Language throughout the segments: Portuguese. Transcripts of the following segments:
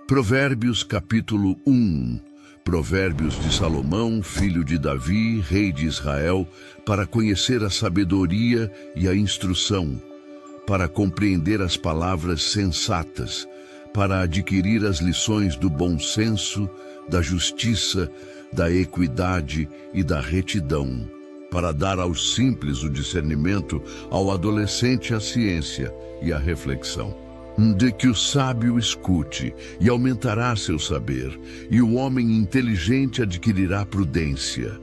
Provérbios capítulo 1. Provérbios de Salomão, filho de Davi, rei de Israel, para conhecer a sabedoria e a instrução, para compreender as palavras sensatas, para adquirir as lições do bom senso, da justiça, da equidade e da retidão, para dar aos simples o discernimento, ao adolescente a ciência e a reflexão. De que o sábio escute, e aumentará seu saber, e o homem inteligente adquirirá prudência,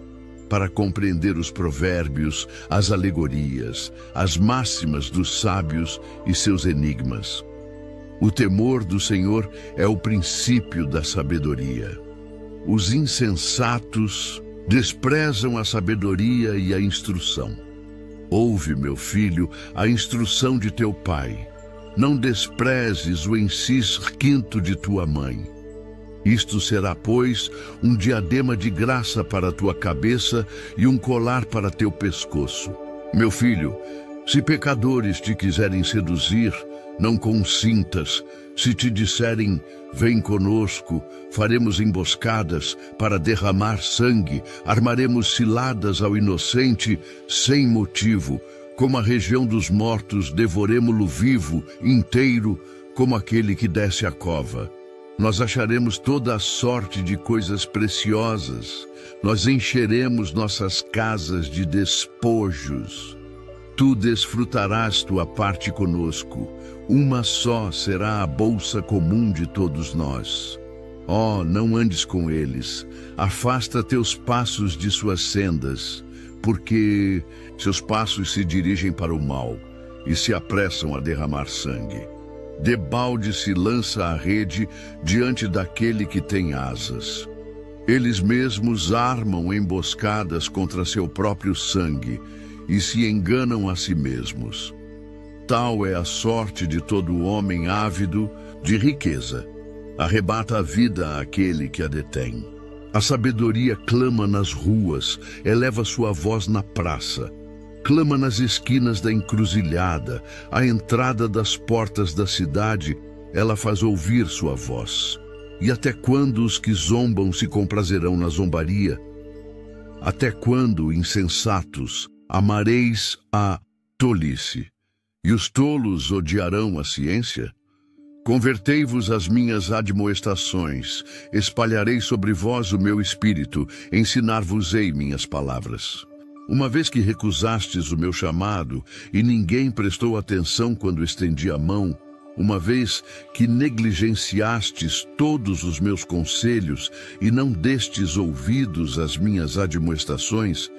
para compreender os provérbios, as alegorias, as máximas dos sábios e seus enigmas. O temor do Senhor é o princípio da sabedoria. Os insensatos desprezam a sabedoria e a instrução. Ouve, meu filho, a instrução de teu pai. Não desprezes o ensino de tua mãe. Isto será, pois, um diadema de graça para a tua cabeça e um colar para teu pescoço. Meu filho, se pecadores te quiserem seduzir, não consintas. Se te disserem, vem conosco, faremos emboscadas para derramar sangue, armaremos ciladas ao inocente sem motivo, como a região dos mortos, devoremo-lo vivo, inteiro, como aquele que desce a cova. Nós acharemos toda a sorte de coisas preciosas. Nós encheremos nossas casas de despojos. Tu desfrutarás tua parte conosco. Uma só será a bolsa comum de todos nós. Oh, não andes com eles. Afasta teus passos de suas sendas, porque seus passos se dirigem para o mal e se apressam a derramar sangue. Debalde se lança a rede diante daquele que tem asas. Eles mesmos armam emboscadas contra seu próprio sangue e se enganam a si mesmos. Tal é a sorte de todo homem ávido de riqueza. Arrebata a vida àquele que a detém. A sabedoria clama nas ruas, eleva sua voz na praça. Clama nas esquinas da encruzilhada, à entrada das portas da cidade, ela faz ouvir sua voz. E até quando os que zombam se comprazerão na zombaria? Até quando, insensatos, amareis a tolice? E os tolos odiarão a ciência? Convertei-vos às minhas admoestações, espalharei sobre vós o meu espírito, ensinar-vos-ei minhas palavras. Uma vez que recusastes o meu chamado, e ninguém prestou atenção quando estendi a mão, uma vez que negligenciastes todos os meus conselhos, e não destes ouvidos às minhas admoestações,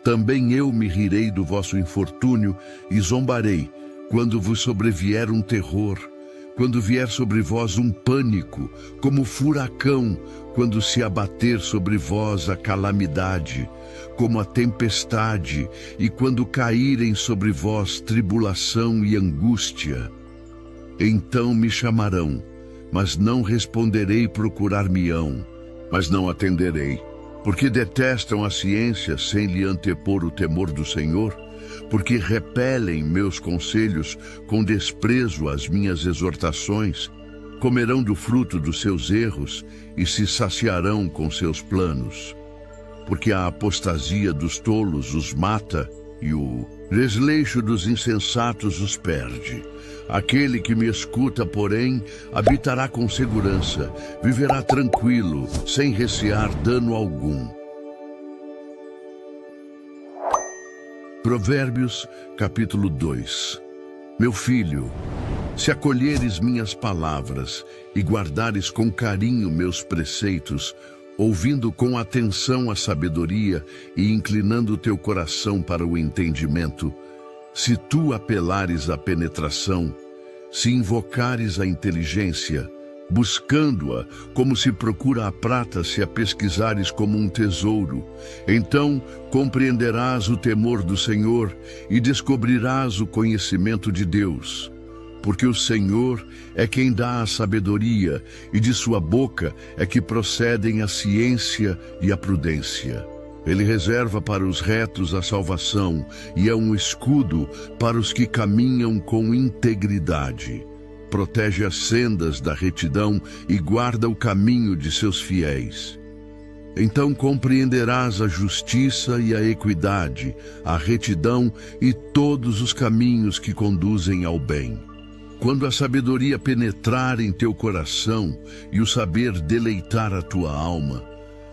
também eu me rirei do vosso infortúnio e zombarei, quando vos sobrevier um terror, quando vier sobre vós um pânico, como furacão, quando se abater sobre vós a calamidade, como a tempestade, e quando caírem sobre vós tribulação e angústia. Então me chamarão, mas não responderei, procurar-me-ão, mas não atenderei, porque detestam a ciência sem lhe antepor o temor do Senhor, porque repelem meus conselhos com desprezo às minhas exortações, comerão do fruto dos seus erros e se saciarão com seus planos. Porque a apostasia dos tolos os mata e o desleixo dos insensatos os perde. Aquele que me escuta, porém, habitará com segurança, viverá tranquilo, sem recear dano algum. Provérbios, capítulo 2. Meu filho, se acolheres minhas palavras e guardares com carinho meus preceitos, ouvindo com atenção a sabedoria e inclinando teu coração para o entendimento, se tu apelares à penetração, se invocares a inteligência, buscando-a como se procura a prata se a pesquisares como um tesouro, então compreenderás o temor do Senhor e descobrirás o conhecimento de Deus. Porque o Senhor é quem dá a sabedoria, e de sua boca é que procedem a ciência e a prudência. Ele reserva para os retos a salvação, e é um escudo para os que caminham com integridade. protege as sendas da retidão e guarda o caminho de seus fiéis. Então compreenderás a justiça e a equidade, a retidão e todos os caminhos que conduzem ao bem. Quando a sabedoria penetrar em teu coração e o saber deleitar a tua alma,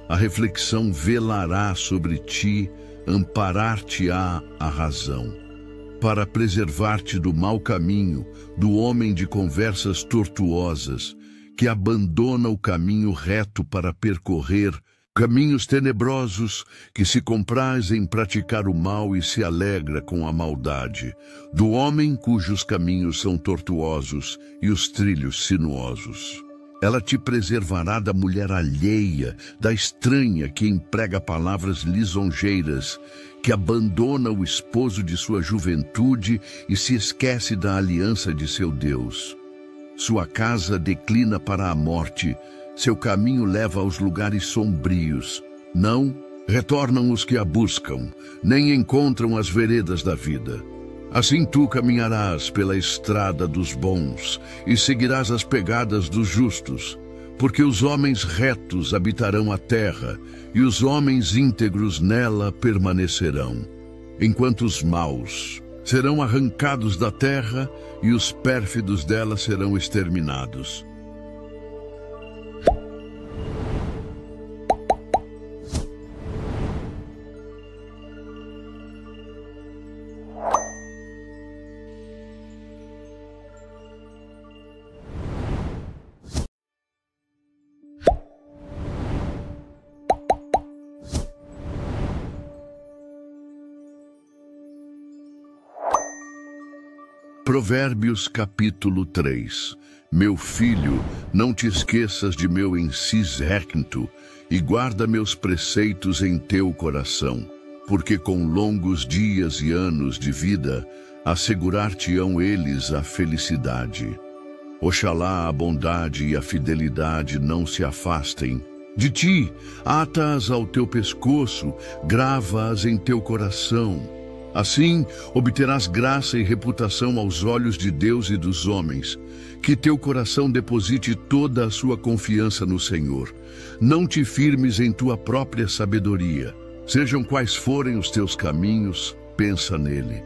a reflexão velará sobre ti, amparar-te-á a razão, para preservar-te do mau caminho, do homem de conversas tortuosas, que abandona o caminho reto para percorrer caminhos tenebrosos, que se compraz em praticar o mal e se alegra com a maldade, do homem cujos caminhos são tortuosos e os trilhos sinuosos. Ela te preservará da mulher alheia, da estranha que emprega palavras lisonjeiras, que abandona o esposo de sua juventude e se esquece da aliança de seu Deus. Sua casa declina para a morte, seu caminho leva aos lugares sombrios. Não retornam os que a buscam, nem encontram as veredas da vida. Assim tu caminharás pela estrada dos bons e seguirás as pegadas dos justos, porque os homens retos habitarão a terra e os homens íntegros nela permanecerão, enquanto os maus serão arrancados da terra e os pérfidos dela serão exterminados. Provérbios capítulo 3. Meu filho, não te esqueças de meu ensino e guarda meus preceitos em teu coração, porque com longos dias e anos de vida assegurar-te-ão eles a felicidade. Oxalá a bondade e a fidelidade não se afastem de ti, ata-as ao teu pescoço, grava-as em teu coração. Assim, obterás graça e reputação aos olhos de Deus e dos homens. Que teu coração deposite toda a sua confiança no Senhor. Não te firmes em tua própria sabedoria. Sejam quais forem os teus caminhos, pensa nele,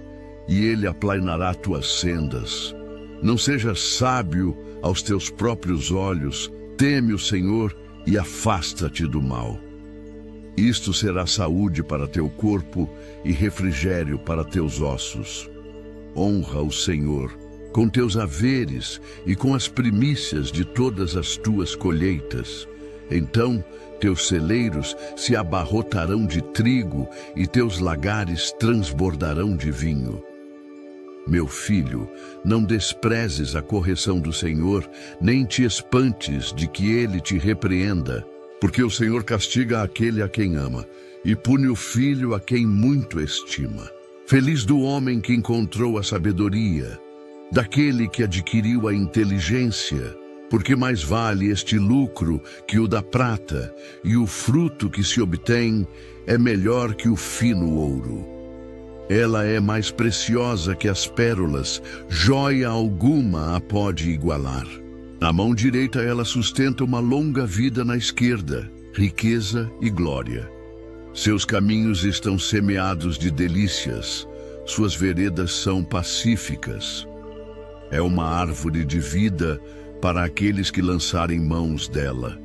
e ele aplainará tuas sendas. Não sejas sábio aos teus próprios olhos, teme o Senhor e afasta-te do mal. Isto será saúde para teu corpo e refrigério para teus ossos. Honra o Senhor com teus haveres e com as primícias de todas as tuas colheitas. Então teus celeiros se abarrotarão de trigo e teus lagares transbordarão de vinho. Meu filho, não desprezes a correção do Senhor, nem te espantes de que ele te repreenda, porque o Senhor castiga aquele a quem ama e pune o filho a quem muito estima. Feliz do homem que encontrou a sabedoria, daquele que adquiriu a inteligência, porque mais vale este lucro que o da prata, e o fruto que se obtém é melhor que o fino ouro. Ela é mais preciosa que as pérolas, joia alguma a pode igualar. Na mão direita ela sustenta uma longa vida, na esquerda, riqueza e glória. Seus caminhos estão semeados de delícias, suas veredas são pacíficas. É uma árvore de vida para aqueles que lançarem mãos dela.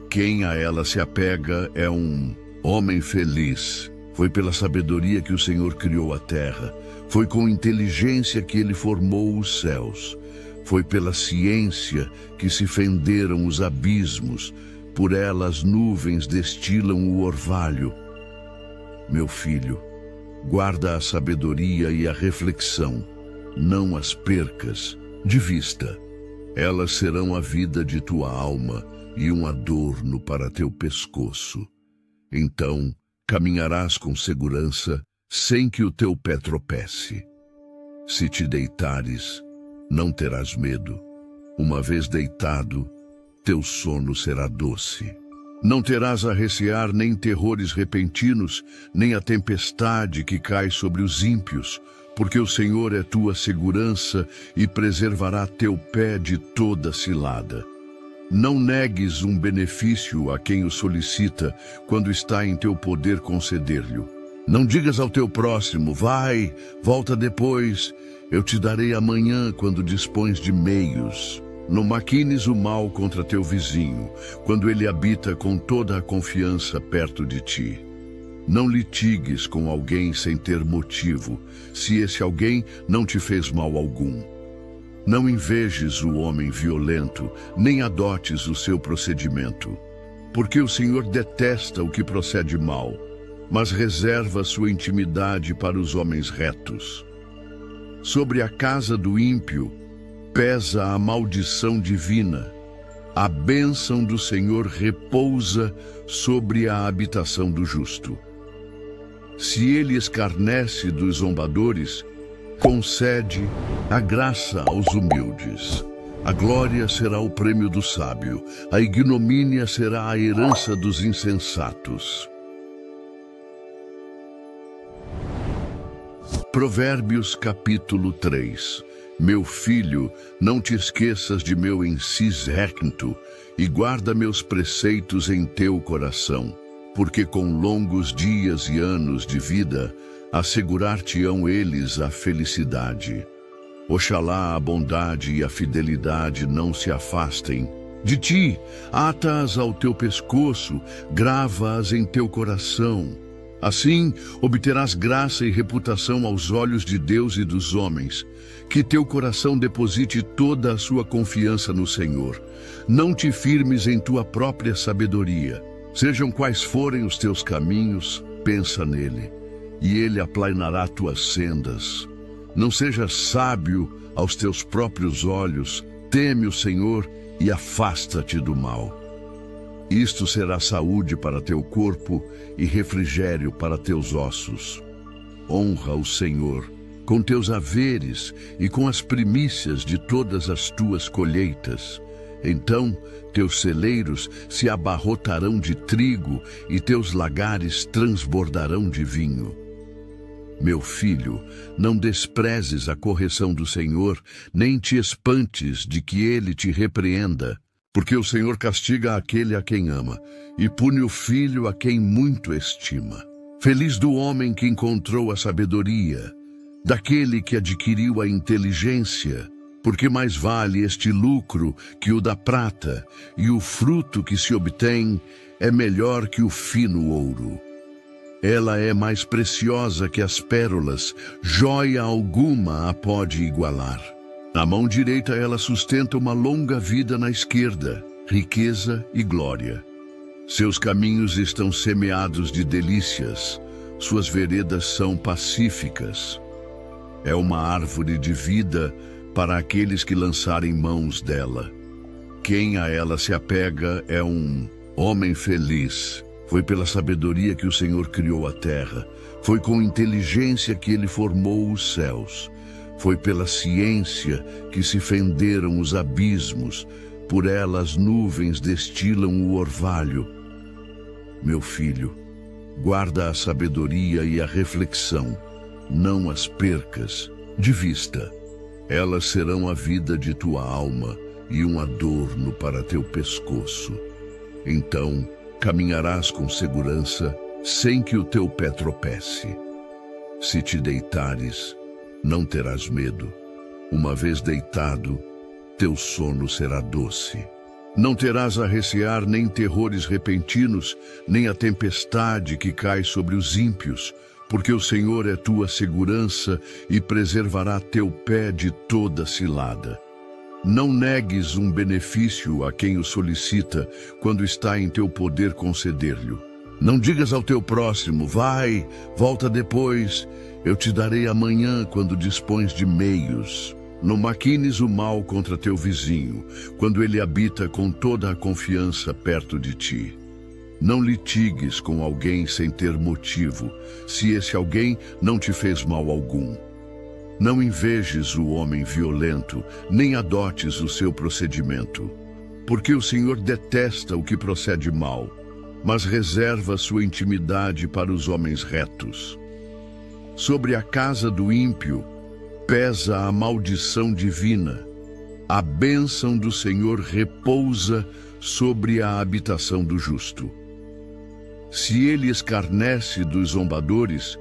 Quem a ela se apega é um homem feliz. Foi pela sabedoria que o Senhor criou a terra, foi com inteligência que ele formou os céus. Foi pela ciência que se fenderam os abismos, por ela as nuvens destilam o orvalho. Meu filho, guarda a sabedoria e a reflexão, não as percas de vista. Elas serão a vida de tua alma e um adorno para teu pescoço. Então caminharás com segurança, sem que o teu pé tropece. Se te deitares, não terás medo. Uma vez deitado, teu sono será doce. Não terás a recear nem terrores repentinos, nem a tempestade que cai sobre os ímpios, porque o Senhor é tua segurança e preservará teu pé de toda cilada. Não negues um benefício a quem o solicita, quando está em teu poder conceder-lhe. Não digas ao teu próximo, vai, volta depois, eu te darei amanhã quando dispões de meios. Não maquines o mal contra teu vizinho, quando ele habita com toda a confiança perto de ti. Não litigues com alguém sem ter motivo, se esse alguém não te fez mal algum. Não invejes o homem violento, nem adotes o seu procedimento, porque o Senhor detesta o que procede mal, mas reserva sua intimidade para os homens retos. Sobre a casa do ímpio pesa a maldição divina. A bênção do Senhor repousa sobre a habitação do justo. Se ele escarnece dos zombadores, concede a graça aos humildes. A glória será o prêmio do sábio, a ignomínia será a herança dos insensatos. Provérbios capítulo 3. Meu filho, não te esqueças de meu ensino e guarda meus preceitos em teu coração, porque com longos dias e anos de vida assegurar-te-ão eles a felicidade. Oxalá a bondade e a fidelidade não se afastem de ti, ata-as ao teu pescoço, grava-as em teu coração. Assim obterás graça e reputação aos olhos de Deus e dos homens. Que teu coração deposite toda a sua confiança no Senhor. Não te firmes em tua própria sabedoria. Sejam quais forem os teus caminhos, pensa nele, e ele aplanará tuas sendas. Não sejas sábio aos teus próprios olhos, teme o Senhor e afasta-te do mal. Isto será saúde para teu corpo e refrigério para teus ossos. Honra o Senhor com teus haveres e com as primícias de todas as tuas colheitas. Então teus celeiros se abarrotarão de trigo e teus lagares transbordarão de vinho. Meu filho, não desprezes a correção do Senhor, nem te espantes de que ele te repreenda, porque o Senhor castiga aquele a quem ama e pune o filho a quem muito estima. Feliz do homem que encontrou a sabedoria, daquele que adquiriu a inteligência, porque mais vale este lucro que o da prata, e o fruto que se obtém é melhor que o fino ouro. Ela é mais preciosa que as pérolas, joia alguma a pode igualar. Na mão direita ela sustenta uma longa vida, na esquerda, riqueza e glória. Seus caminhos estão semeados de delícias, suas veredas são pacíficas. É uma árvore de vida para aqueles que lançarem mãos dela. Quem a ela se apega é um homem feliz. Foi pela sabedoria que o Senhor criou a terra. Foi com inteligência que ele formou os céus. Foi pela ciência que se fenderam os abismos. Por ela as nuvens destilam o orvalho. Meu filho, guarda a sabedoria e a reflexão. Não as percas de vista. Elas serão a vida de tua alma e um adorno para teu pescoço. Então caminharás com segurança, sem que o teu pé tropece. Se te deitares, não terás medo. Uma vez deitado, teu sono será doce. Não terás a recear nem terrores repentinos, nem a tempestade que cai sobre os ímpios, porque o Senhor é tua segurança e preservará teu pé de toda cilada. Não negues um benefício a quem o solicita, quando está em teu poder conceder-lhe. Não digas ao teu próximo, vai, volta depois, eu te darei amanhã quando dispões de meios. Não maquines o mal contra teu vizinho, quando ele habita com toda a confiança perto de ti. Não litigues com alguém sem ter motivo, se esse alguém não te fez mal algum. Não invejes o homem violento, nem adotes o seu procedimento, porque o Senhor detesta o que procede mal, mas reserva sua intimidade para os homens retos. Sobre a casa do ímpio pesa a maldição divina. A bênção do Senhor repousa sobre a habitação do justo. Se ele escarnece dos zombadores,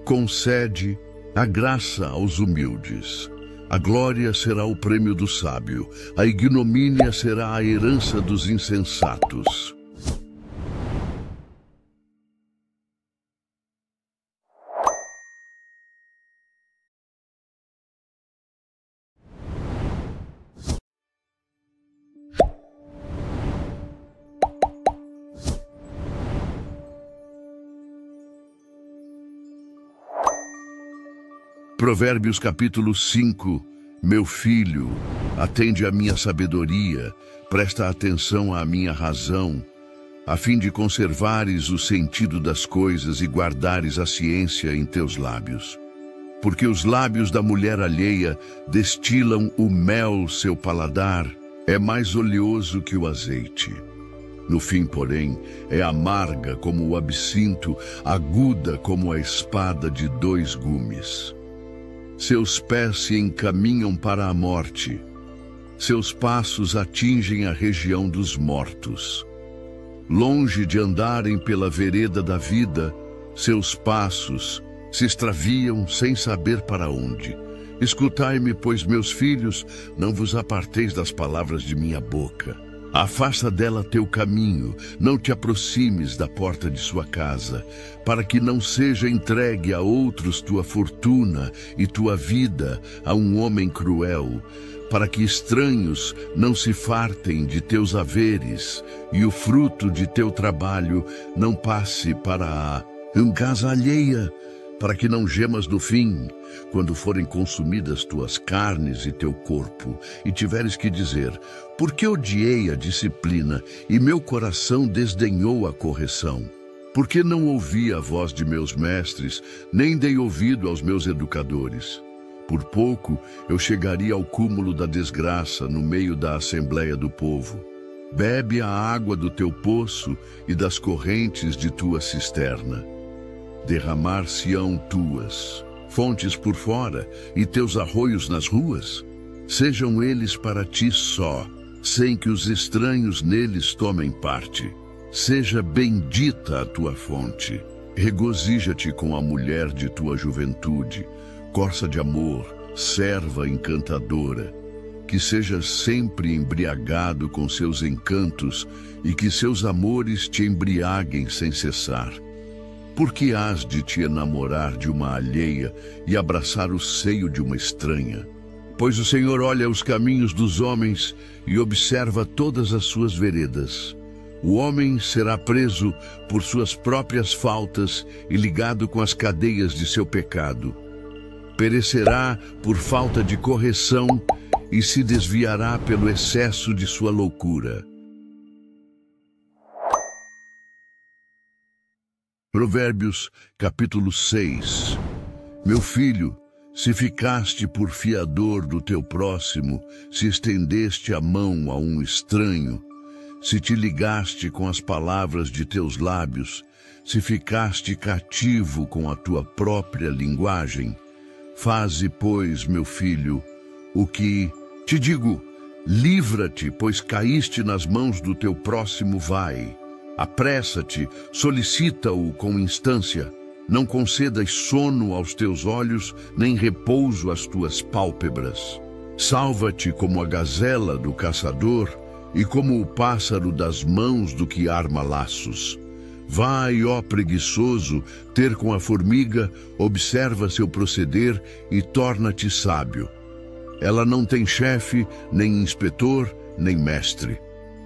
concede a graça aos humildes. A glória será o prêmio do sábio, a ignomínia será a herança dos insensatos. Provérbios capítulo 5. Meu filho, atende à minha sabedoria, presta atenção à minha razão, a fim de conservares o sentido das coisas e guardares a ciência em teus lábios. Porque os lábios da mulher alheia destilam o mel, seu paladar é mais oleoso que o azeite. No fim, porém, é amarga como o absinto, aguda como a espada de 2 gumes. Seus pés se encaminham para a morte. Seus passos atingem a região dos mortos. Longe de andarem pela vereda da vida, seus passos se extraviam sem saber para onde. Escutai-me, pois, meus filhos, não vos aparteis das palavras de minha boca. Afasta dela teu caminho, não te aproximes da porta de sua casa, para que não seja entregue a outros tua fortuna e tua vida a um homem cruel, para que estranhos não se fartem de teus haveres e o fruto de teu trabalho não passe para a casa alheia, para que não gemas no fim, quando forem consumidas tuas carnes e teu corpo, e tiveres que dizer: por que odiei a disciplina, e meu coração desdenhou a correção? Por que não ouvi a voz de meus mestres, nem dei ouvido aos meus educadores? Por pouco eu chegaria ao cúmulo da desgraça no meio da assembleia do povo. Bebe a água do teu poço e das correntes de tua cisterna. Derramar-se-ão tuas fontes por fora e teus arroios nas ruas. Sejam eles para ti só, sem que os estranhos neles tomem parte. Seja bendita a tua fonte. Regozija-te com a mulher de tua juventude, corça de amor, serva encantadora. Que sejas sempre embriagado com seus encantos e que seus amores te embriaguem sem cessar. Por que hás de te enamorar de uma alheia e abraçar o seio de uma estranha? Pois o Senhor olha os caminhos dos homens e observa todas as suas veredas. O homem será preso por suas próprias faltas e ligado com as cadeias de seu pecado. Perecerá por falta de correção e se desviará pelo excesso de sua loucura. Provérbios, capítulo 6. Meu filho, se ficaste por fiador do teu próximo, se estendeste a mão a um estranho, se te ligaste com as palavras de teus lábios, se ficaste cativo com a tua própria linguagem, faze, pois, meu filho, o que te digo, livra-te, pois caíste nas mãos do teu próximo, vai. Apressa-te, solicita-o com instância. Não concedas sono aos teus olhos, nem repouso às tuas pálpebras. Salva-te como a gazela do caçador e como o pássaro das mãos do que arma laços. Vai, ó preguiçoso, ter com a formiga, observa seu proceder e torna-te sábio. Ela não tem chefe, nem inspetor, nem mestre.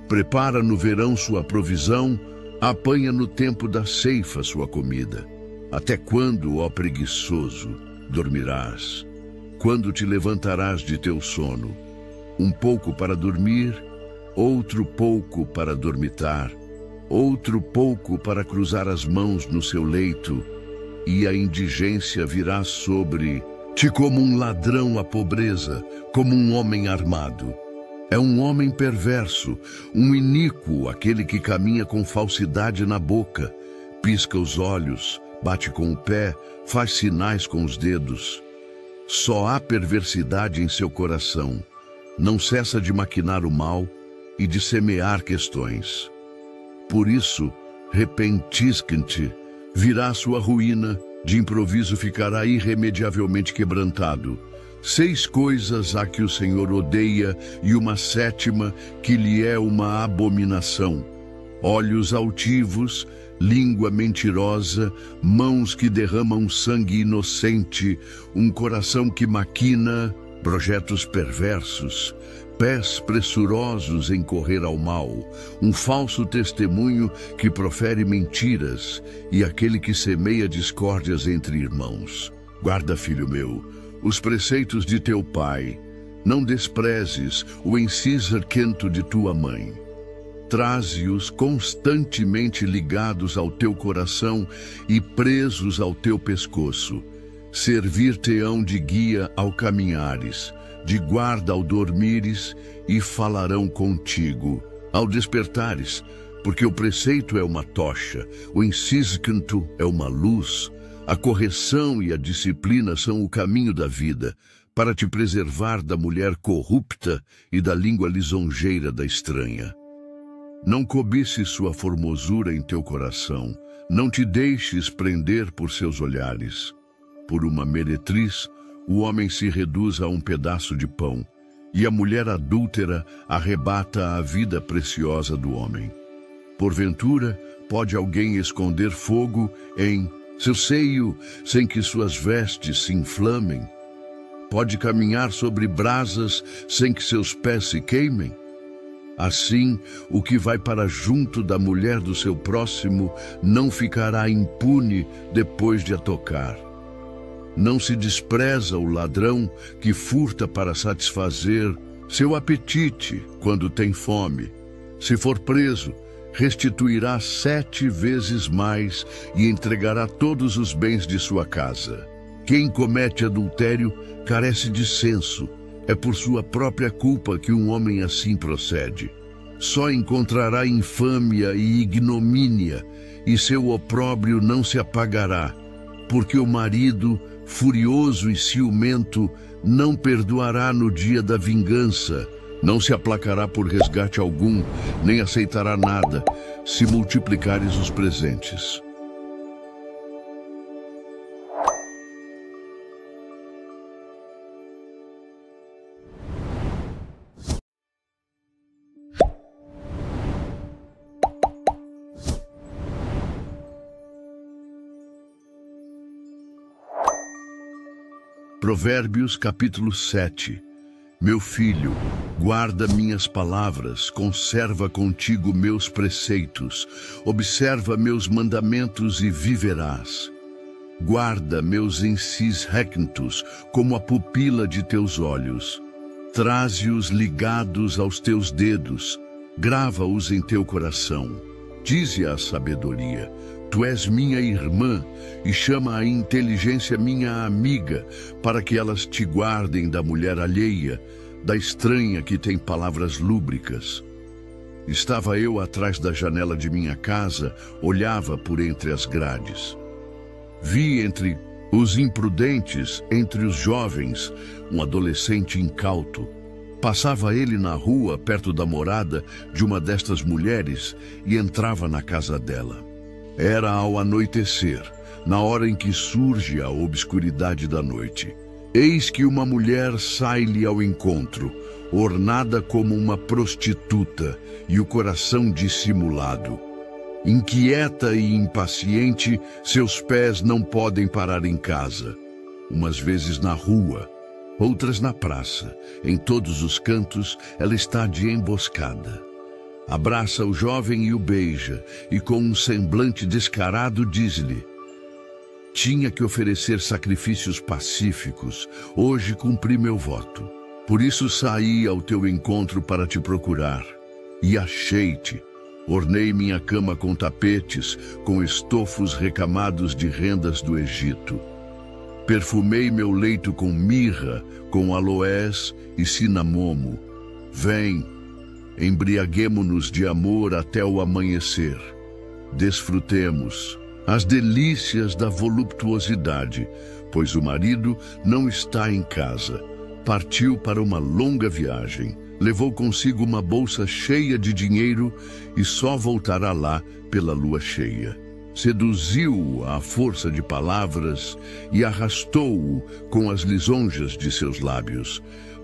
Prepara no verão sua provisão, apanha no tempo da ceifa sua comida. Até quando, ó preguiçoso, dormirás? Quando te levantarás de teu sono? Um pouco para dormir, outro pouco para dormitar, outro pouco para cruzar as mãos no seu leito, e a indigência virá sobre-te como um ladrão a pobreza, como um homem armado. É um homem perverso, um iníquo, aquele que caminha com falsidade na boca, pisca os olhos, bate com o pé, faz sinais com os dedos. Só há perversidade em seu coração. Não cessa de maquinar o mal e de semear questões. Por isso, repentisque-te, virá sua ruína, de improviso ficará irremediavelmente quebrantado. 6 coisas há que o Senhor odeia, e uma 7ª que lhe é uma abominação: olhos altivos, língua mentirosa, mãos que derramam sangue inocente, um coração que maquina projetos perversos, pés pressurosos em correr ao mal, um falso testemunho que profere mentiras, e aquele que semeia discórdias entre irmãos. Guarda, filho meu, os preceitos de teu pai. Não desprezes o encisarquento de tua mãe. Traze-os constantemente ligados ao teu coração e presos ao teu pescoço. Servir-te-ão de guia ao caminhares, de guarda ao dormires, e falarão contigo ao despertares, porque o preceito é uma tocha, o encisarquento é uma luz. A correção e a disciplina são o caminho da vida, para te preservar da mulher corrupta e da língua lisonjeira da estranha. Não cobices sua formosura em teu coração, não te deixes prender por seus olhares. Por uma meretriz, o homem se reduz a um pedaço de pão, e a mulher adúltera arrebata a vida preciosa do homem. Porventura, pode alguém esconder fogo em seu seio sem que suas vestes se inflamem? Pode caminhar sobre brasas sem que seus pés se queimem? Assim, o que vai para junto da mulher do seu próximo não ficará impune depois de a tocar. Não se despreza o ladrão que furta para satisfazer seu apetite quando tem fome. Se for preso, restituirá 7 vezes mais e entregará todos os bens de sua casa. Quem comete adultério carece de senso. É por sua própria culpa que um homem assim procede. Só encontrará infâmia e ignomínia, e seu opróbrio não se apagará, porque o marido, furioso e ciumento, não perdoará no dia da vingança, não se aplacará por resgate algum, nem aceitará nada, se multiplicares os presentes. Provérbios capítulo 7. Meu filho, guarda minhas palavras, conserva contigo meus preceitos, observa meus mandamentos e viverás. Guarda meus encisarquentos como a pupila de teus olhos. Traze-os ligados aos teus dedos, grava-os em teu coração. Dize à sabedoria: tu és minha irmã, e chama a inteligência minha amiga, para que elas te guardem da mulher alheia, da estranha que tem palavras lúbricas. Estava eu atrás da janela de minha casa, olhava por entre as grades. Vi entre os imprudentes, entre os jovens, um adolescente incauto. Passava ele na rua, perto da morada de uma destas mulheres, e entrava na casa dela. Era ao anoitecer, na hora em que surge a obscuridade da noite. Eis que uma mulher sai-lhe ao encontro, ornada como uma prostituta, e o coração dissimulado. Inquieta e impaciente, seus pés não podem parar em casa. Umas vezes na rua, outras na praça. Em todos os cantos, ela está de emboscada. Abraça o jovem e o beija, e com um semblante descarado diz-lhe: tinha que oferecer sacrifícios pacíficos, hoje cumpri meu voto. Por isso saí ao teu encontro para te procurar, e achei-te. Ornei minha cama com tapetes, com estofos recamados de rendas do Egito. Perfumei meu leito com mirra, com aloés e cinamomo. Vem, embriaguemo-nos de amor até o amanhecer. Desfrutemos, as delícias da voluptuosidade, pois o marido não está em casa. Partiu para uma longa viagem, levou consigo uma bolsa cheia de dinheiro e só voltará lá pela lua cheia. Seduziu-o à força de palavras e arrastou-o com as lisonjas de seus lábios.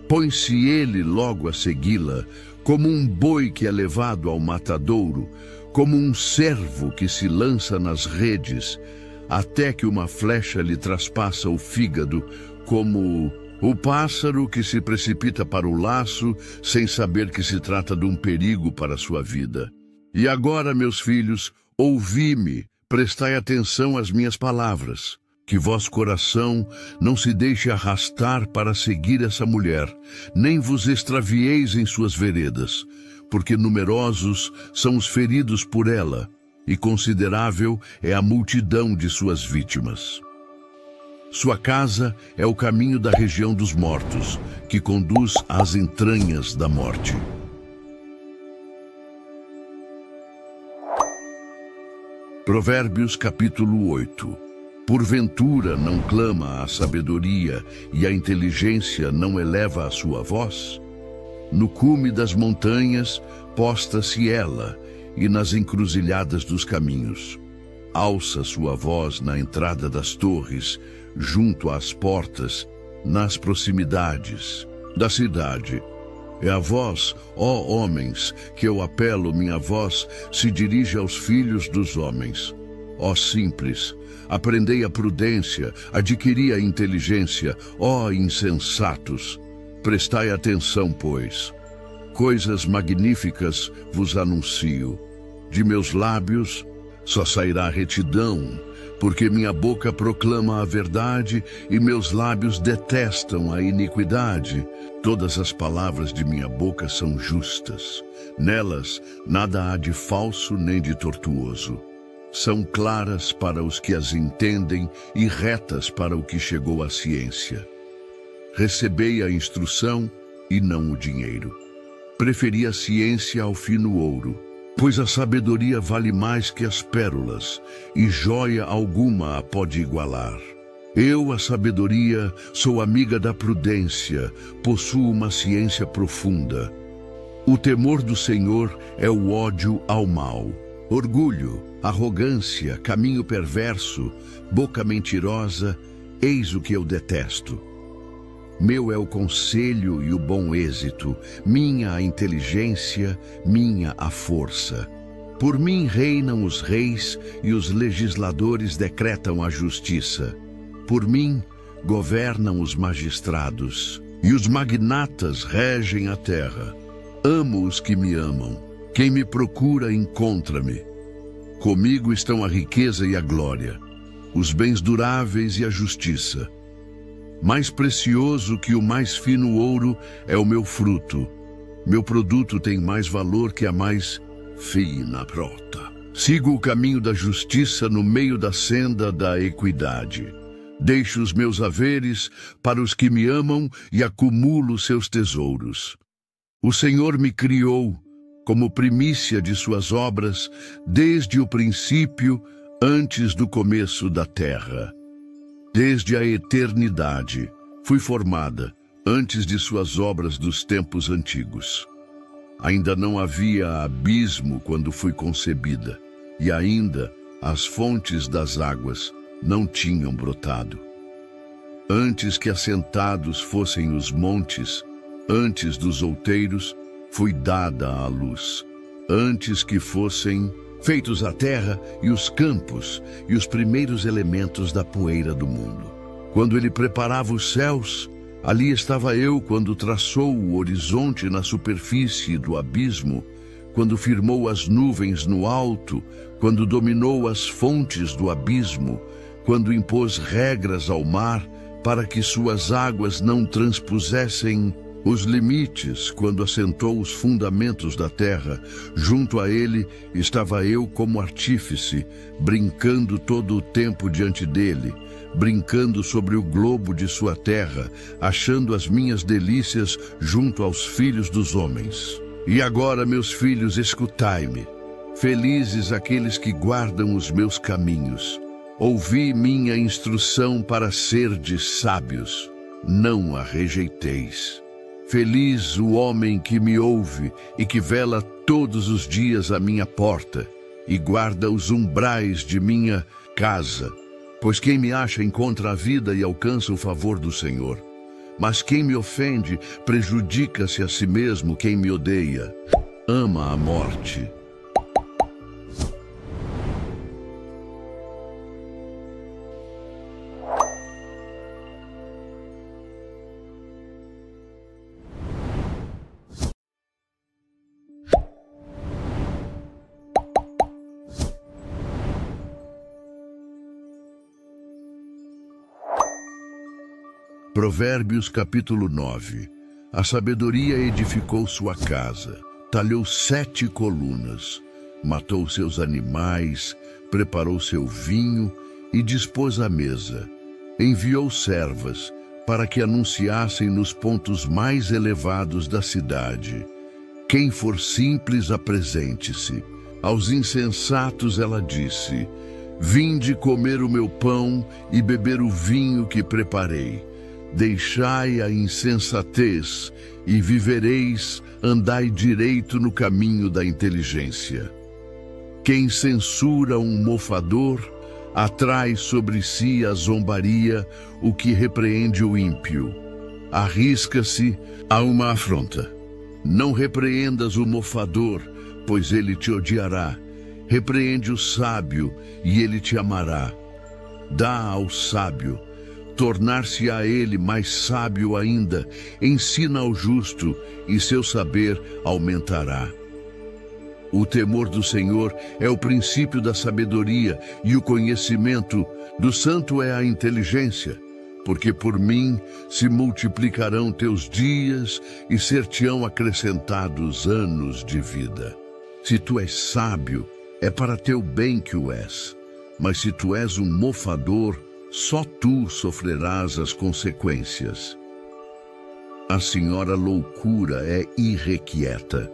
Põe-se ele logo a segui-la, como um boi que é levado ao matadouro, como um cervo que se lança nas redes, até que uma flecha lhe traspassa o fígado, como o pássaro que se precipita para o laço sem saber que se trata de um perigo para a sua vida. E agora, meus filhos, ouvi-me, prestai atenção às minhas palavras. Que vosso coração não se deixe arrastar para seguir essa mulher, nem vos extravieis em suas veredas, porque numerosos são os feridos por ela, e considerável é a multidão de suas vítimas. Sua casa é o caminho da região dos mortos, que conduz às entranhas da morte. Provérbios capítulo 8. Porventura não clama a sabedoria e a inteligência não eleva a sua voz? No cume das montanhas posta-se ela, e nas encruzilhadas dos caminhos. Alça sua voz na entrada das torres, junto às portas, nas proximidades da cidade. É a vós, ó homens, que eu apelo, minha voz se dirige aos filhos dos homens. Ó simples, aprendei a prudência, adquiri a inteligência, ó insensatos. Prestai atenção, pois. Coisas magníficas vos anuncio. De meus lábios só sairá retidão, porque minha boca proclama a verdade e meus lábios detestam a iniquidade. Todas as palavras de minha boca são justas. Nelas nada há de falso nem de tortuoso. São claras para os que as entendem e retas para o que chegou à ciência. Recebei a instrução e não o dinheiro. Preferi a ciência ao fino ouro, pois a sabedoria vale mais que as pérolas, e joia alguma a pode igualar. Eu, a sabedoria, sou amiga da prudência, possuo uma ciência profunda. O temor do Senhor é o ódio ao mal. Orgulho, arrogância, caminho perverso, boca mentirosa, eis o que eu detesto. Meu é o conselho e o bom êxito, minha a inteligência, minha a força. Por mim reinam os reis e os legisladores decretam a justiça. Por mim governam os magistrados e os magnatas regem a terra. Amo os que me amam. Quem me procura encontra-me. Comigo estão a riqueza e a glória, os bens duráveis e a justiça. Mais precioso que o mais fino ouro é o meu fruto. Meu produto tem mais valor que a mais fina prata. Sigo o caminho da justiça no meio da senda da equidade. Deixo os meus haveres para os que me amam e acumulo seus tesouros. O Senhor me criou como primícia de suas obras desde o princípio, antes do começo da terra. Desde a eternidade fui formada, antes de suas obras dos tempos antigos. Ainda não havia abismo quando fui concebida, e ainda as fontes das águas não tinham brotado. Antes que assentados fossem os montes, antes dos outeiros, fui dada à luz. Antes que fossem feitos a terra e os campos e os primeiros elementos da poeira do mundo. Quando ele preparava os céus, ali estava eu quando traçou o horizonte na superfície do abismo, quando firmou as nuvens no alto, quando dominou as fontes do abismo, quando impôs regras ao mar para que suas águas não transpusessem os limites, quando assentou os fundamentos da terra. Junto a ele estava eu como artífice, brincando todo o tempo diante dele, brincando sobre o globo de sua terra, achando as minhas delícias junto aos filhos dos homens. E agora, meus filhos, escutai-me. Felizes aqueles que guardam os meus caminhos. Ouvi minha instrução para serdes sábios. Não a rejeiteis. Feliz o homem que me ouve e que vela todos os dias à minha porta e guarda os umbrais de minha casa. Pois quem me acha encontra a vida e alcança o favor do Senhor. Mas quem me ofende prejudica-se a si mesmo. Quem me odeia ama a morte. Provérbios capítulo 9. A sabedoria edificou sua casa, talhou 7 colunas, matou seus animais, preparou seu vinho e dispôs a mesa. Enviou servas para que anunciassem nos pontos mais elevados da cidade. Quem for simples, apresente-se. Aos insensatos ela disse: vinde comer o meu pão e beber o vinho que preparei. Deixai a insensatez e vivereis, andai direito no caminho da inteligência. Quem censura um mofador, atrai sobre si a zombaria. O que repreende o ímpio arrisca-se a uma afronta. Não repreendas o mofador, pois ele te odiará. Repreende o sábio, e ele te amará. Dá ao sábio, tornar-se-á ele mais sábio ainda. Ensina ao justo, e seu saber aumentará. O temor do Senhor é o princípio da sabedoria, e o conhecimento do santo é a inteligência. Porque por mim se multiplicarão teus dias, e ser-te-ão acrescentados anos de vida. Se tu és sábio, é para teu bem que o és. Mas se tu és um mofador, só tu sofrerás as consequências. A senhora loucura é irrequieta,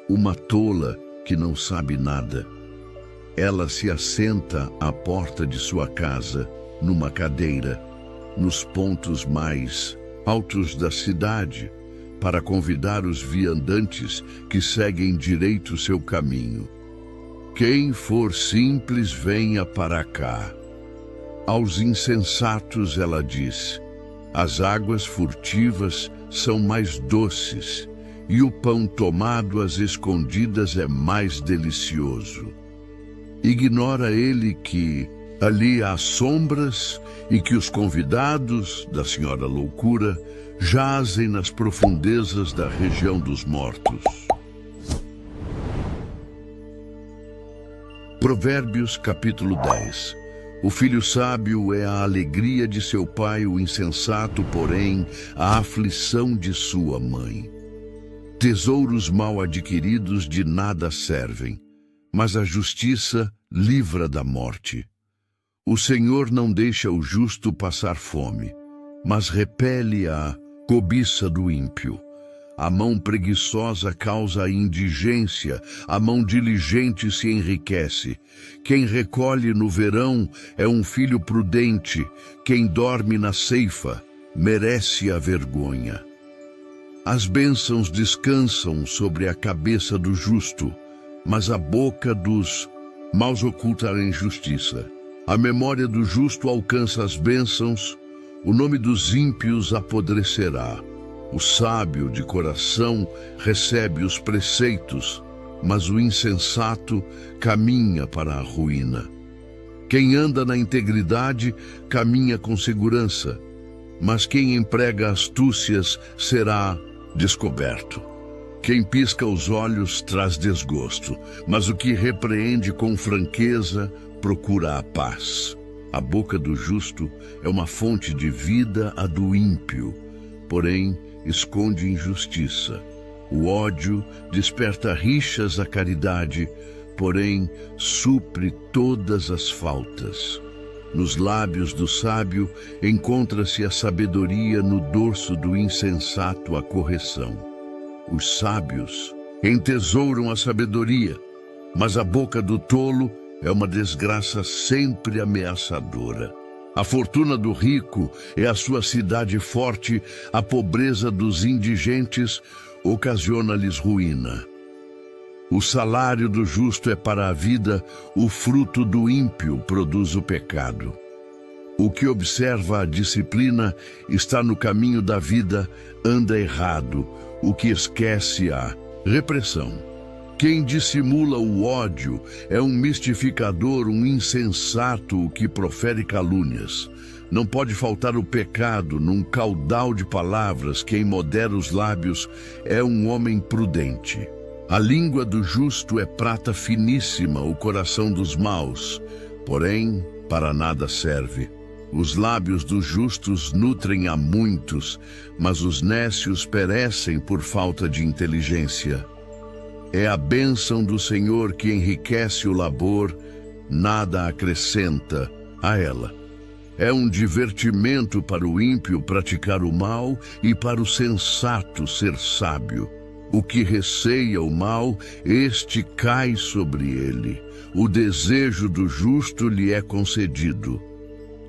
uma tola que não sabe nada. Ela se assenta à porta de sua casa, numa cadeira, nos pontos mais altos da cidade, para convidar os viandantes que seguem direito seu caminho. Quem for simples, venha para cá. Aos insensatos ela diz: as águas furtivas são mais doces, e o pão tomado às escondidas é mais delicioso. Ignora ele que ali há sombras e que os convidados da senhora loucura jazem nas profundezas da região dos mortos. Provérbios capítulo 10. O filho sábio é a alegria de seu pai, o insensato, porém, a aflição de sua mãe. Tesouros mal adquiridos de nada servem, mas a justiça livra da morte. O Senhor não deixa o justo passar fome, mas repele a cobiça do ímpio. A mão preguiçosa causa a indigência, a mão diligente se enriquece. Quem recolhe no verão é um filho prudente, quem dorme na ceifa merece a vergonha. As bênçãos descansam sobre a cabeça do justo, mas a boca dos maus oculta a injustiça. A memória do justo alcança as bênçãos, o nome dos ímpios apodrecerá. O sábio de coração recebe os preceitos, mas o insensato caminha para a ruína. Quem anda na integridade caminha com segurança, mas quem emprega astúcias será descoberto. Quem pisca os olhos traz desgosto, mas o que repreende com franqueza procura a paz. A boca do justo é uma fonte de vida, a do ímpio, porém esconde injustiça. O ódio desperta rixas, a caridade, porém supre todas as faltas. Nos lábios do sábio encontra-se a sabedoria, no dorso do insensato a correção. Os sábios entesouram a sabedoria, mas a boca do tolo é uma desgraça sempre ameaçadora. A fortuna do rico é a sua cidade forte, a pobreza dos indigentes ocasiona-lhes ruína. O salário do justo é para a vida, o fruto do ímpio produz o pecado. O que observa a disciplina está no caminho da vida, anda errado, o que esquece a repressão. Quem dissimula o ódio é um mistificador, um insensato que profere calúnias. Não pode faltar o pecado num caudal de palavras. Quem modera os lábios é um homem prudente. A língua do justo é prata finíssima, o coração dos maus, porém, para nada serve. Os lábios dos justos nutrem a muitos, mas os nécios perecem por falta de inteligência. É a bênção do Senhor que enriquece o labor, nada acrescenta a ela. É um divertimento para o ímpio praticar o mal e para o sensato ser sábio. O que receia o mal, este cai sobre ele. O desejo do justo lhe é concedido.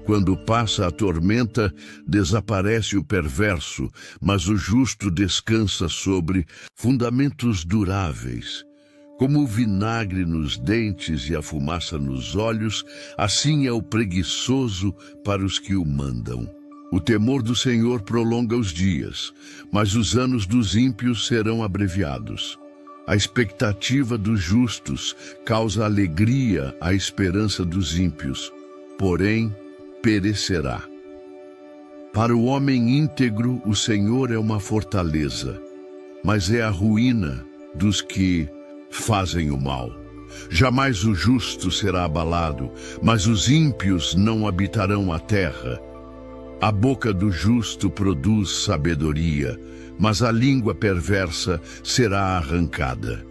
Quando passa a tormenta, desaparece o perverso, mas o justo descansa sobre fundamentos duráveis. Como o vinagre nos dentes e a fumaça nos olhos, assim é o preguiçoso para os que o mandam. O temor do Senhor prolonga os dias, mas os anos dos ímpios serão abreviados. A expectativa dos justos causa alegria à esperança dos ímpios, porém perecerá. Para o homem íntegro, o Senhor é uma fortaleza, mas é a ruína dos que fazem o mal. Jamais o justo será abalado, mas os ímpios não habitarão a terra. A boca do justo produz sabedoria, mas a língua perversa será arrancada.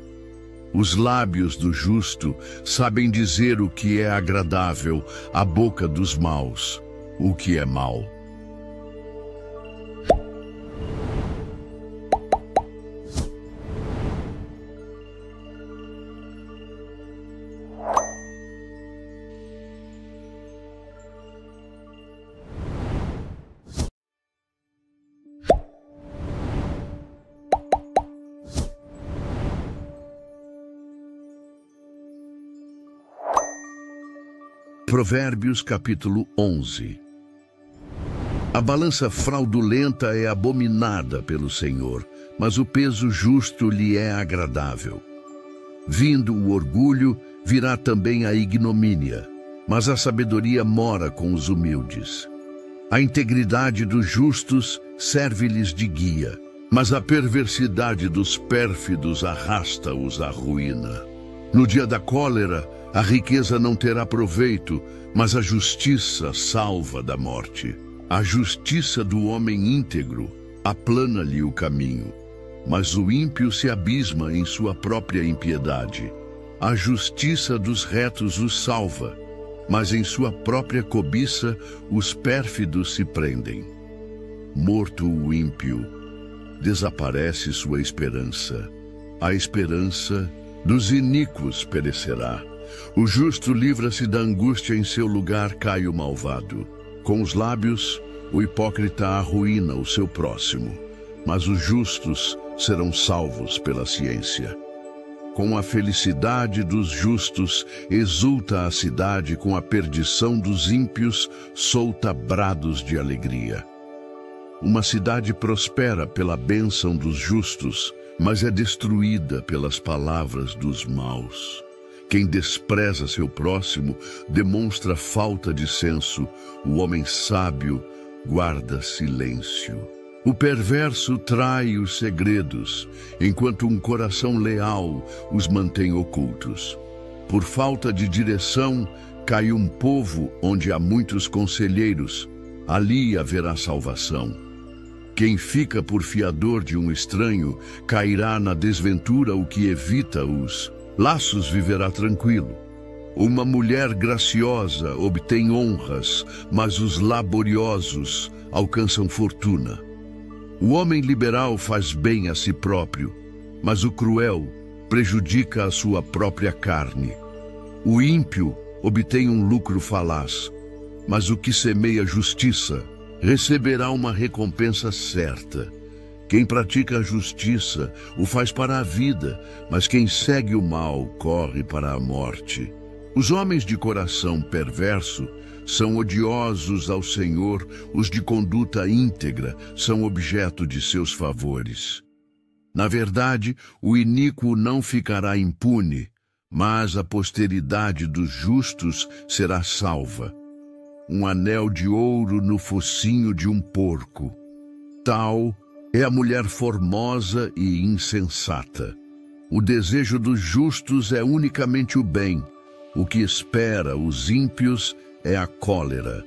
Os lábios do justo sabem dizer o que é agradável, a boca dos maus, o que é mal. Provérbios capítulo 11. A balança fraudulenta é abominada pelo Senhor, mas o peso justo lhe é agradável. Vindo o orgulho, virá também a ignomínia, mas a sabedoria mora com os humildes. A integridade dos justos serve-lhes de guia, mas a perversidade dos pérfidos arrasta-os à ruína. No dia da cólera, a riqueza não terá proveito, mas a justiça salva da morte. A justiça do homem íntegro aplana-lhe o caminho, mas o ímpio se abisma em sua própria impiedade. A justiça dos retos os salva, mas em sua própria cobiça os pérfidos se prendem. Morto o ímpio, desaparece sua esperança. A esperança dos iníquos perecerá. O justo livra-se da angústia, em seu lugar cai o malvado. Com os lábios, o hipócrita arruína o seu próximo, mas os justos serão salvos pela ciência. Com a felicidade dos justos, exulta a cidade, com a perdição dos ímpios, solta brados de alegria. Uma cidade prospera pela bênção dos justos, mas é destruída pelas palavras dos maus. Quem despreza seu próximo demonstra falta de senso. O homem sábio guarda silêncio. O perverso trai os segredos, enquanto um coração leal os mantém ocultos. Por falta de direção, cai um povo onde há muitos conselheiros. Ali haverá salvação. Quem fica por fiador de um estranho cairá na desventura, o que evita os laços viverá tranquilo. Uma mulher graciosa obtém honras, mas os laboriosos alcançam fortuna. O homem liberal faz bem a si próprio, mas o cruel prejudica a sua própria carne. O ímpio obtém um lucro falaz, mas o que semeia justiça receberá uma recompensa certa. Quem pratica a justiça o faz para a vida, mas quem segue o mal corre para a morte. Os homens de coração perverso são odiosos ao Senhor, os de conduta íntegra são objeto de seus favores. Na verdade, o iníquo não ficará impune, mas a posteridade dos justos será salva. Um anel de ouro no focinho de um porco. Tal é a mulher formosa e insensata. O desejo dos justos é unicamente o bem. O que espera os ímpios é a cólera.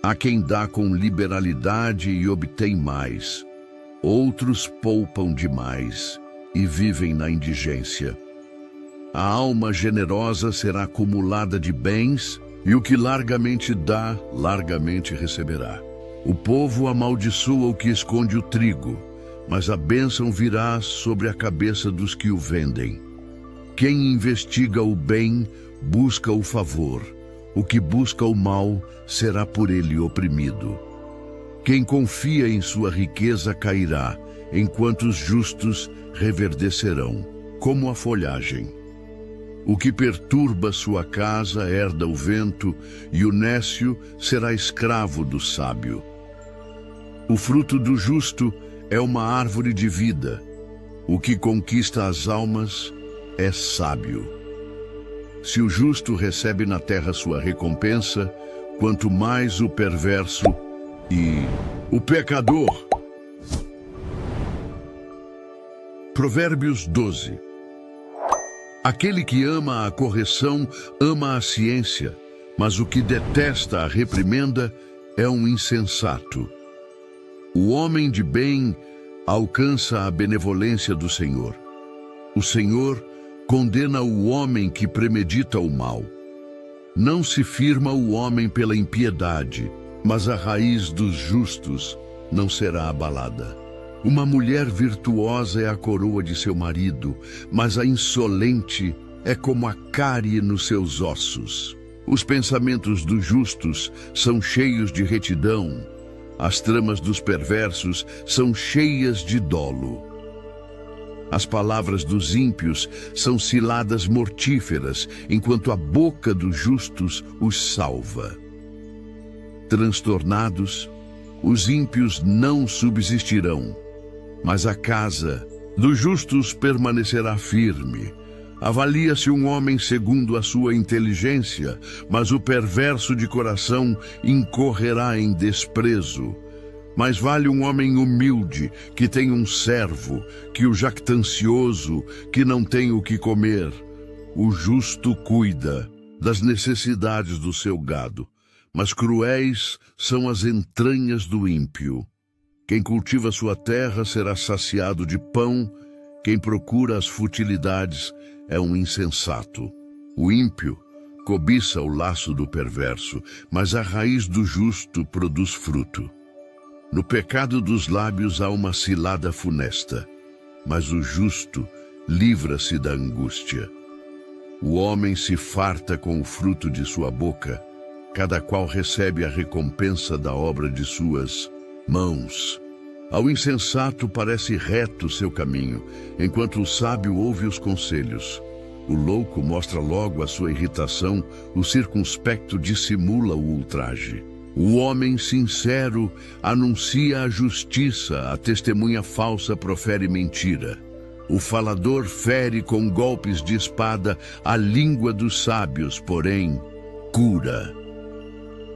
Há quem dá com liberalidade e obtém mais. Outros poupam demais e vivem na indigência. A alma generosa será acumulada de bens, e o que largamente dá, largamente receberá. O povo amaldiçoa o que esconde o trigo, mas a bênção virá sobre a cabeça dos que o vendem. Quem investiga o bem, busca o favor. O que busca o mal, será por ele oprimido. Quem confia em sua riqueza cairá, enquanto os justos reverdecerão, como a folhagem. O que perturba sua casa herda o vento, e o nécio será escravo do sábio. O fruto do justo é uma árvore de vida. O que conquista as almas é sábio. Se o justo recebe na terra sua recompensa, quanto mais o perverso e o pecador. Provérbios 12. Aquele que ama a correção ama a ciência, mas o que detesta a reprimenda é um insensato. O homem de bem alcança a benevolência do Senhor. O Senhor condena o homem que premedita o mal. Não se firma o homem pela impiedade, mas a raiz dos justos não será abalada. Uma mulher virtuosa é a coroa de seu marido, mas a insolente é como a cárie nos seus ossos. Os pensamentos dos justos são cheios de retidão, as tramas dos perversos são cheias de dolo. As palavras dos ímpios são ciladas mortíferas, enquanto a boca dos justos os salva. Transtornados, os ímpios não subsistirão, mas a casa dos justos permanecerá firme. Avalia-se um homem segundo a sua inteligência, mas o perverso de coração incorrerá em desprezo. Mais vale um homem humilde, que tem um servo, que o jactancioso, que não tem o que comer. O justo cuida das necessidades do seu gado, mas cruéis são as entranhas do ímpio. Quem cultiva sua terra será saciado de pão, quem procura as futilidades é um insensato. O ímpio cobiça o laço do perverso, mas a raiz do justo produz fruto. No pecado dos lábios há uma cilada funesta, mas o justo livra-se da angústia. O homem se farta com o fruto de sua boca, cada qual recebe a recompensa da obra de suas mãos. Ao insensato parece reto seu caminho, enquanto o sábio ouve os conselhos. O louco mostra logo a sua irritação, o circunspecto dissimula o ultraje. O homem sincero anuncia a justiça, a testemunha falsa profere mentira. O falador fere com golpes de espada a língua dos sábios, porém, cura.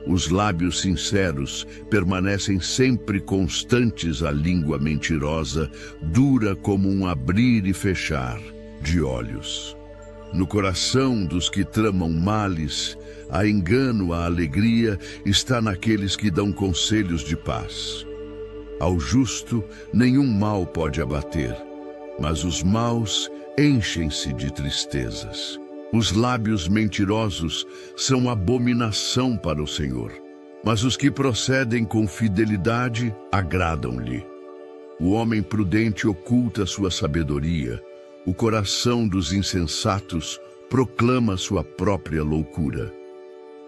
Os lábios sinceros permanecem sempre constantes à língua mentirosa, dura como um abrir e fechar de olhos. No coração dos que tramam males, há engano, a alegria está naqueles que dão conselhos de paz. Ao justo nenhum mal pode abater, mas os maus enchem-se de tristezas. Os lábios mentirosos são abominação para o Senhor, mas os que procedem com fidelidade agradam-lhe. O homem prudente oculta sua sabedoria, O coração dos insensatos proclama sua própria loucura.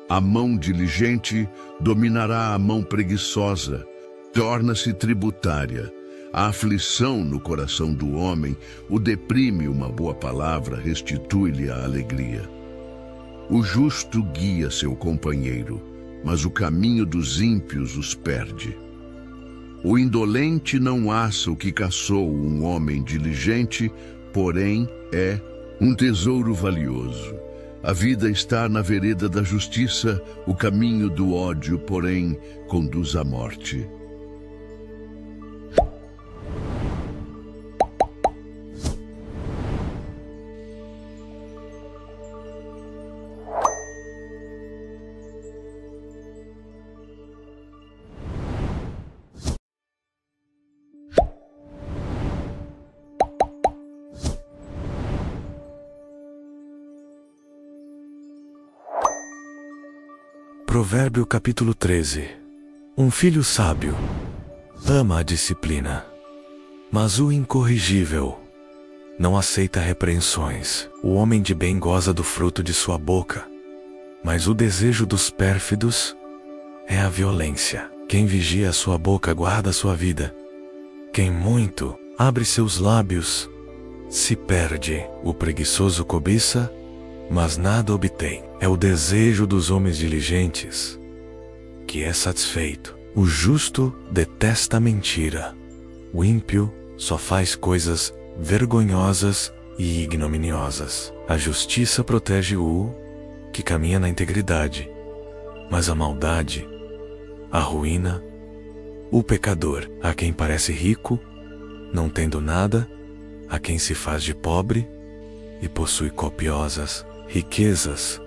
A mão diligente dominará a mão preguiçosa, torna-se tributária. A aflição no coração do homem o deprime, uma boa palavra restitui-lhe a alegria. O justo guia seu companheiro, mas o caminho dos ímpios os perde. O indolente não assa o que caçou, um homem diligente, porém, é um tesouro valioso. A vida está na vereda da justiça, o caminho do ódio, porém, conduz à morte. Provérbio capítulo 13. Um filho sábio ama a disciplina, mas o incorrigível não aceita repreensões. O homem de bem goza do fruto de sua boca, mas o desejo dos pérfidos é a violência. Quem vigia a sua boca guarda sua vida. Quem muito abre seus lábios se perde. O preguiçoso cobiça, mas nada obtém. É o desejo dos homens diligentes que é satisfeito. O justo detesta a mentira. O ímpio só faz coisas vergonhosas e ignominiosas. A justiça protege o que caminha na integridade, mas a maldade arruína o pecador. A quem parece rico, não tendo nada, a quem se faz de pobre e possui copiosas riquezas.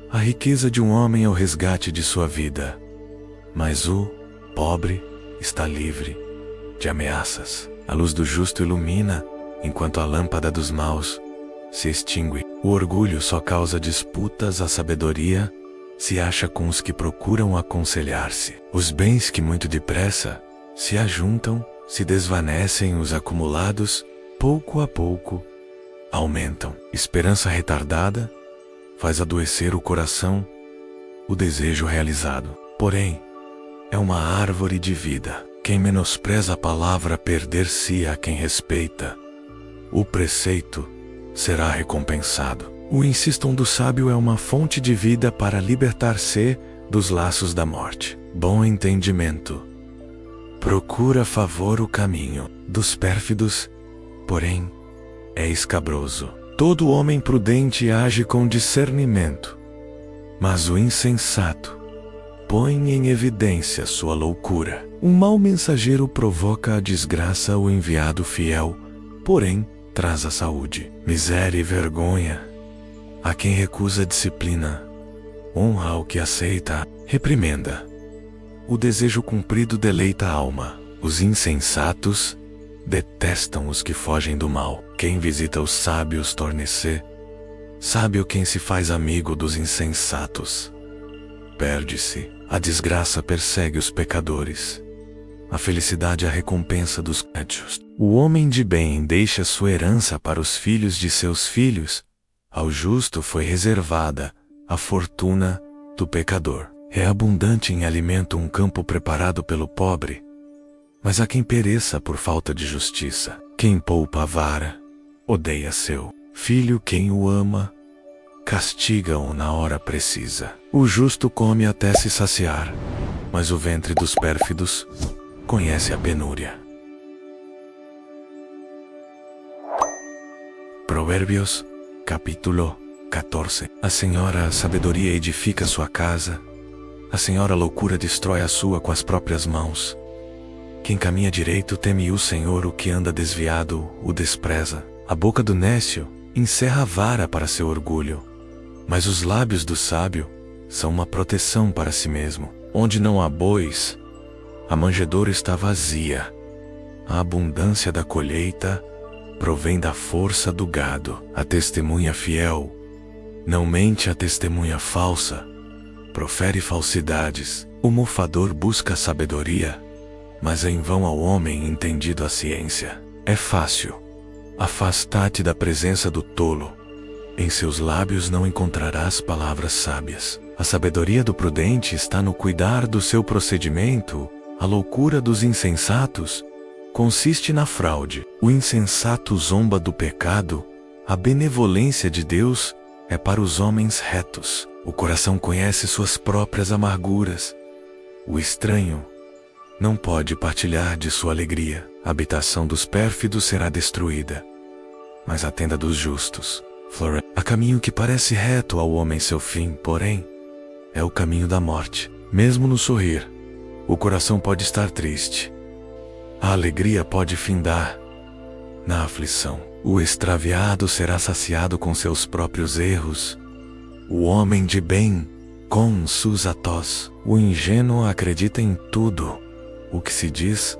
A riqueza de um homem é o resgate de sua vida, mas o pobre está livre de ameaças. A luz do justo ilumina, enquanto a lâmpada dos maus se extingue. O orgulho só causa disputas, a sabedoria se acha com os que procuram aconselhar-se. Os bens que muito depressa se ajuntam, se desvanecem, os acumulados, pouco a pouco, aumentam. Esperança retardada faz adoecer o coração, o desejo realizado. Porém, é uma árvore de vida. Quem menospreza a palavra perder-se, a quem respeita o preceito será recompensado. O insistum do sábio é uma fonte de vida para libertar-se dos laços da morte. Bom entendimento procura favor o caminho dos pérfidos, porém é escabroso. Todo homem prudente age com discernimento, mas o insensato põe em evidência sua loucura. Um mau mensageiro provoca a desgraça, o enviado fiel, porém, traz a saúde. Miséria e vergonha a quem recusa a disciplina, honra ao que aceita a reprimenda. O desejo cumprido deleita a alma. Os insensatos detestam os que fogem do mal. Quem visita os sábios torna-se sábio. Quem se faz amigo dos insensatos perde-se. A desgraça persegue os pecadores, a felicidade é a recompensa dos justos. O homem de bem deixa sua herança para os filhos de seus filhos. Ao justo foi reservada a fortuna do pecador. É abundante em alimento um campo preparado pelo pobre, mas há quem pereça por falta de justiça. Quem poupa a vara odeia seu filho. Quem o ama castiga-o na hora precisa. O justo come até se saciar, mas o ventre dos pérfidos conhece a penúria. Provérbios capítulo 14. A senhora sabedoria edifica sua casa, a senhora loucura destrói a sua com as próprias mãos. Quem caminha direito teme o Senhor, o que anda desviado o despreza. A boca do nécio encerra a vara para seu orgulho, mas os lábios do sábio são uma proteção para si mesmo. Onde não há bois, a manjedoura está vazia. A abundância da colheita provém da força do gado. A testemunha fiel não mente, a testemunha falsa profere falsidades. O mofador busca a sabedoria, mas em vão ao homem entendido a ciência. É fácil Afasta-te da presença do tolo. Em seus lábios não encontrarás palavras sábias. A sabedoria do prudente está no cuidar do seu procedimento. A loucura dos insensatos consiste na fraude. O insensato zomba do pecado. A benevolência de Deus é para os homens retos. O coração conhece suas próprias amarguras. O estranho não pode partilhar de sua alegria. A habitação dos pérfidos será destruída, mas a tenda dos justos floresce. Há caminho que parece reto ao homem seu fim, porém, é o caminho da morte. Mesmo no sorrir, o coração pode estar triste. A alegria pode findar na aflição. O extraviado será saciado com seus próprios erros. O homem de bem com sus atos. O ingênuo acredita em tudo o que se diz.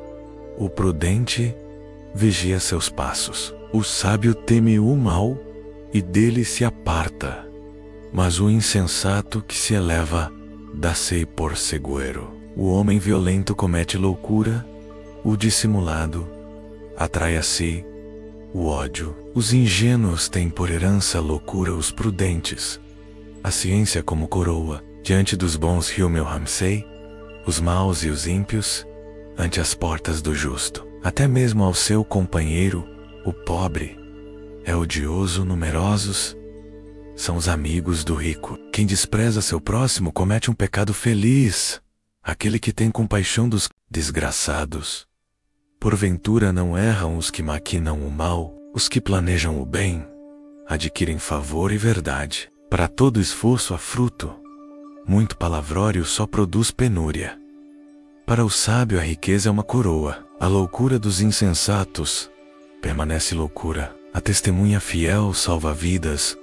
O prudente vigia seus passos. O sábio teme o mal e dele se aparta, mas o insensato que se eleva dá-se por seguro. O homem violento comete loucura, o dissimulado atrai a si o ódio. Os ingênuos têm por herança a loucura, os prudentes a ciência como coroa. Diante dos bons Humil Ramsey, os maus e os ímpios ante as portas do justo. Até mesmo ao seu companheiro, o pobre, é odioso. Numerosos são os amigos do rico. Quem despreza seu próximo comete um pecado feliz. Aquele que tem compaixão dos desgraçados. Porventura não erram os que maquinam o mal. Os que planejam o bem adquirem favor e verdade. Para todo esforço há fruto. Muito palavrório só produz penúria. Para o sábio a riqueza é uma coroa. A loucura dos insensatos permanece loucura. A testemunha fiel salva vidas.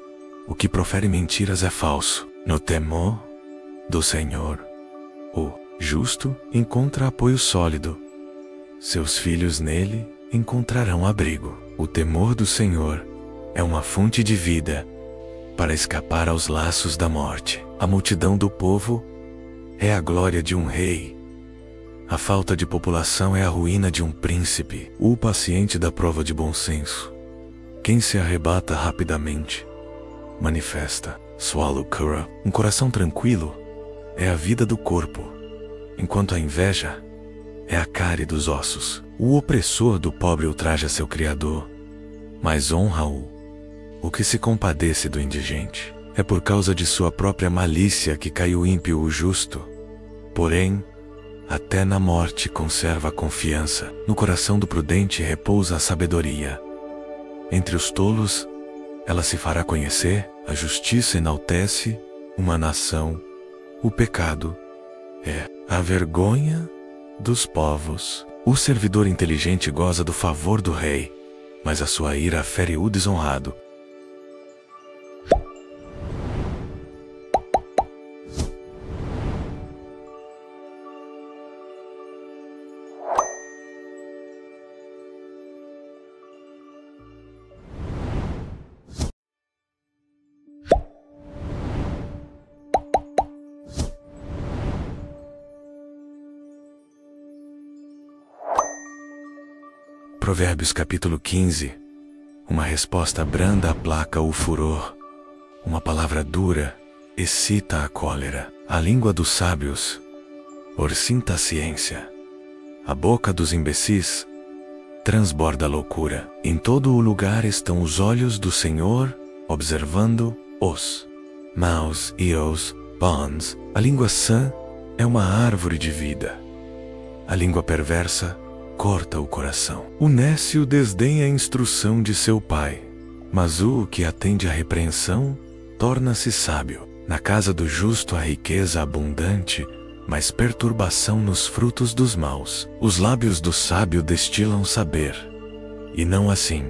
O que profere mentiras é falso. No temor do Senhor, o justo encontra apoio sólido. Seus filhos nele encontrarão abrigo. O temor do Senhor é uma fonte de vida para escapar aos laços da morte. A multidão do povo é a glória de um rei. A falta de população é a ruína de um príncipe. O paciente dá prova de bom senso. Quem se arrebata rapidamente manifesta swallow cura. Um coração tranquilo é a vida do corpo, enquanto a inveja é a cárie dos ossos. O opressor do pobre ultraja seu criador, mas honra-o o que se compadece do indigente. É por causa de sua própria malícia que cai o ímpio o justo. Porém, até na morte conserva a confiança. No coração do prudente repousa a sabedoria. Entre os tolos, ela se fará conhecer. A justiça enaltece uma nação. O pecado é a vergonha dos povos. O servidor inteligente goza do favor do rei, mas a sua ira fere o desonrado. Provérbios capítulo 15. Uma resposta branda aplaca o furor. Uma palavra dura excita a cólera. A língua dos sábios orcinta a ciência. A boca dos imbecis transborda a loucura. Em todo o lugar estão os olhos do Senhor, observando os maus e os bons. A língua sã é uma árvore de vida. A língua perversa corta o coração. O nécio desdenha a instrução de seu pai, mas o que atende à repreensão torna-se sábio. Na casa do justo há riqueza abundante, mas perturbação nos frutos dos maus. Os lábios do sábio destilam saber, e não assim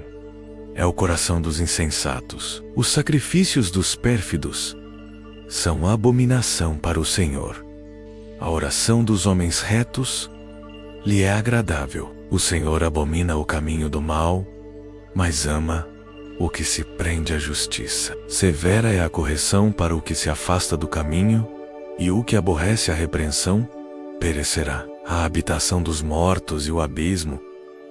é o coração dos insensatos. Os sacrifícios dos pérfidos são abominação para o Senhor. A oração dos homens retos lhe é agradável. O Senhor abomina o caminho do mal, mas ama o que se prende à justiça. Severa é a correção para o que se afasta do caminho, e o que aborrece a repreensão perecerá. A habitação dos mortos e o abismo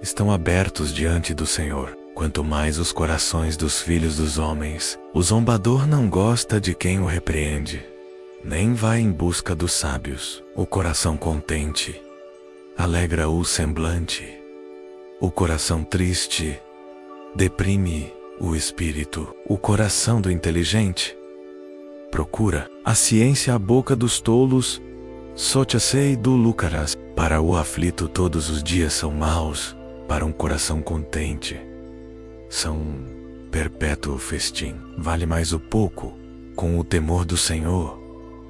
estão abertos diante do Senhor. quanto mais os corações dos filhos dos homens. O zombador não gosta de quem o repreende, nem vai em busca dos sábios. O coração contente alegra o semblante. O coração triste deprime o espírito. O coração do inteligente procura a ciência à boca dos tolos. Sotia-se do Lúcaras. Para o aflito todos os dias são maus, para um coração contente são perpétuo festim. Vale mais o pouco com o temor do Senhor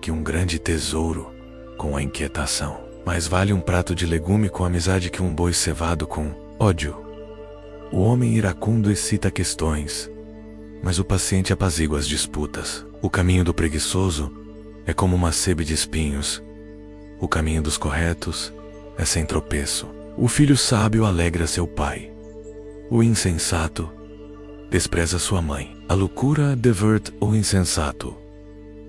que um grande tesouro com a inquietação. Mais vale um prato de legume com amizade que um boi cevado com ódio. O homem iracundo excita questões, mas o paciente apazigua as disputas. O caminho do preguiçoso é como uma sebe de espinhos. O caminho dos corretos é sem tropeço. O filho sábio alegra seu pai. O insensato despreza sua mãe. A loucura diverte o insensato,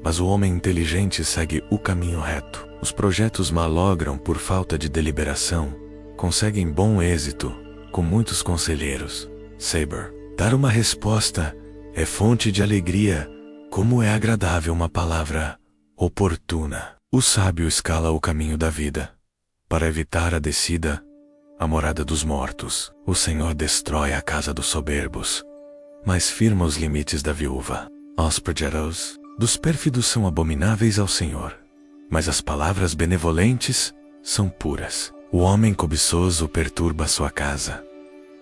mas o homem inteligente segue o caminho reto. Os projetos malogram por falta de deliberação, conseguem bom êxito com muitos conselheiros. Saber. Dar uma resposta é fonte de alegria, como é agradável uma palavra oportuna. O sábio escala o caminho da vida, para evitar a descida, a morada dos mortos. O Senhor destrói a casa dos soberbos, mas firma os limites da viúva. Os projetos dos pérfidos são abomináveis ao Senhor, mas as palavras benevolentes são puras. O homem cobiçoso perturba sua casa.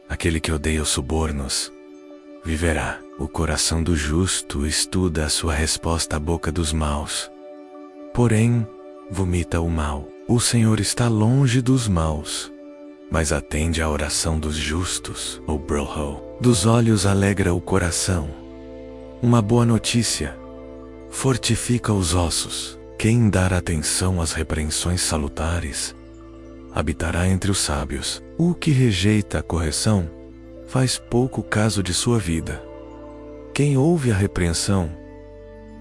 Aquele que odeia os subornos viverá. O coração do justo estuda a sua resposta à boca dos maus, porém vomita o mal. O Senhor está longe dos maus, mas atende à oração dos justos. O brilho dos olhos alegra o coração. Uma boa notícia fortifica os ossos. Quem dar atenção às repreensões salutares habitará entre os sábios. O que rejeita a correção faz pouco caso de sua vida. Quem ouve a repreensão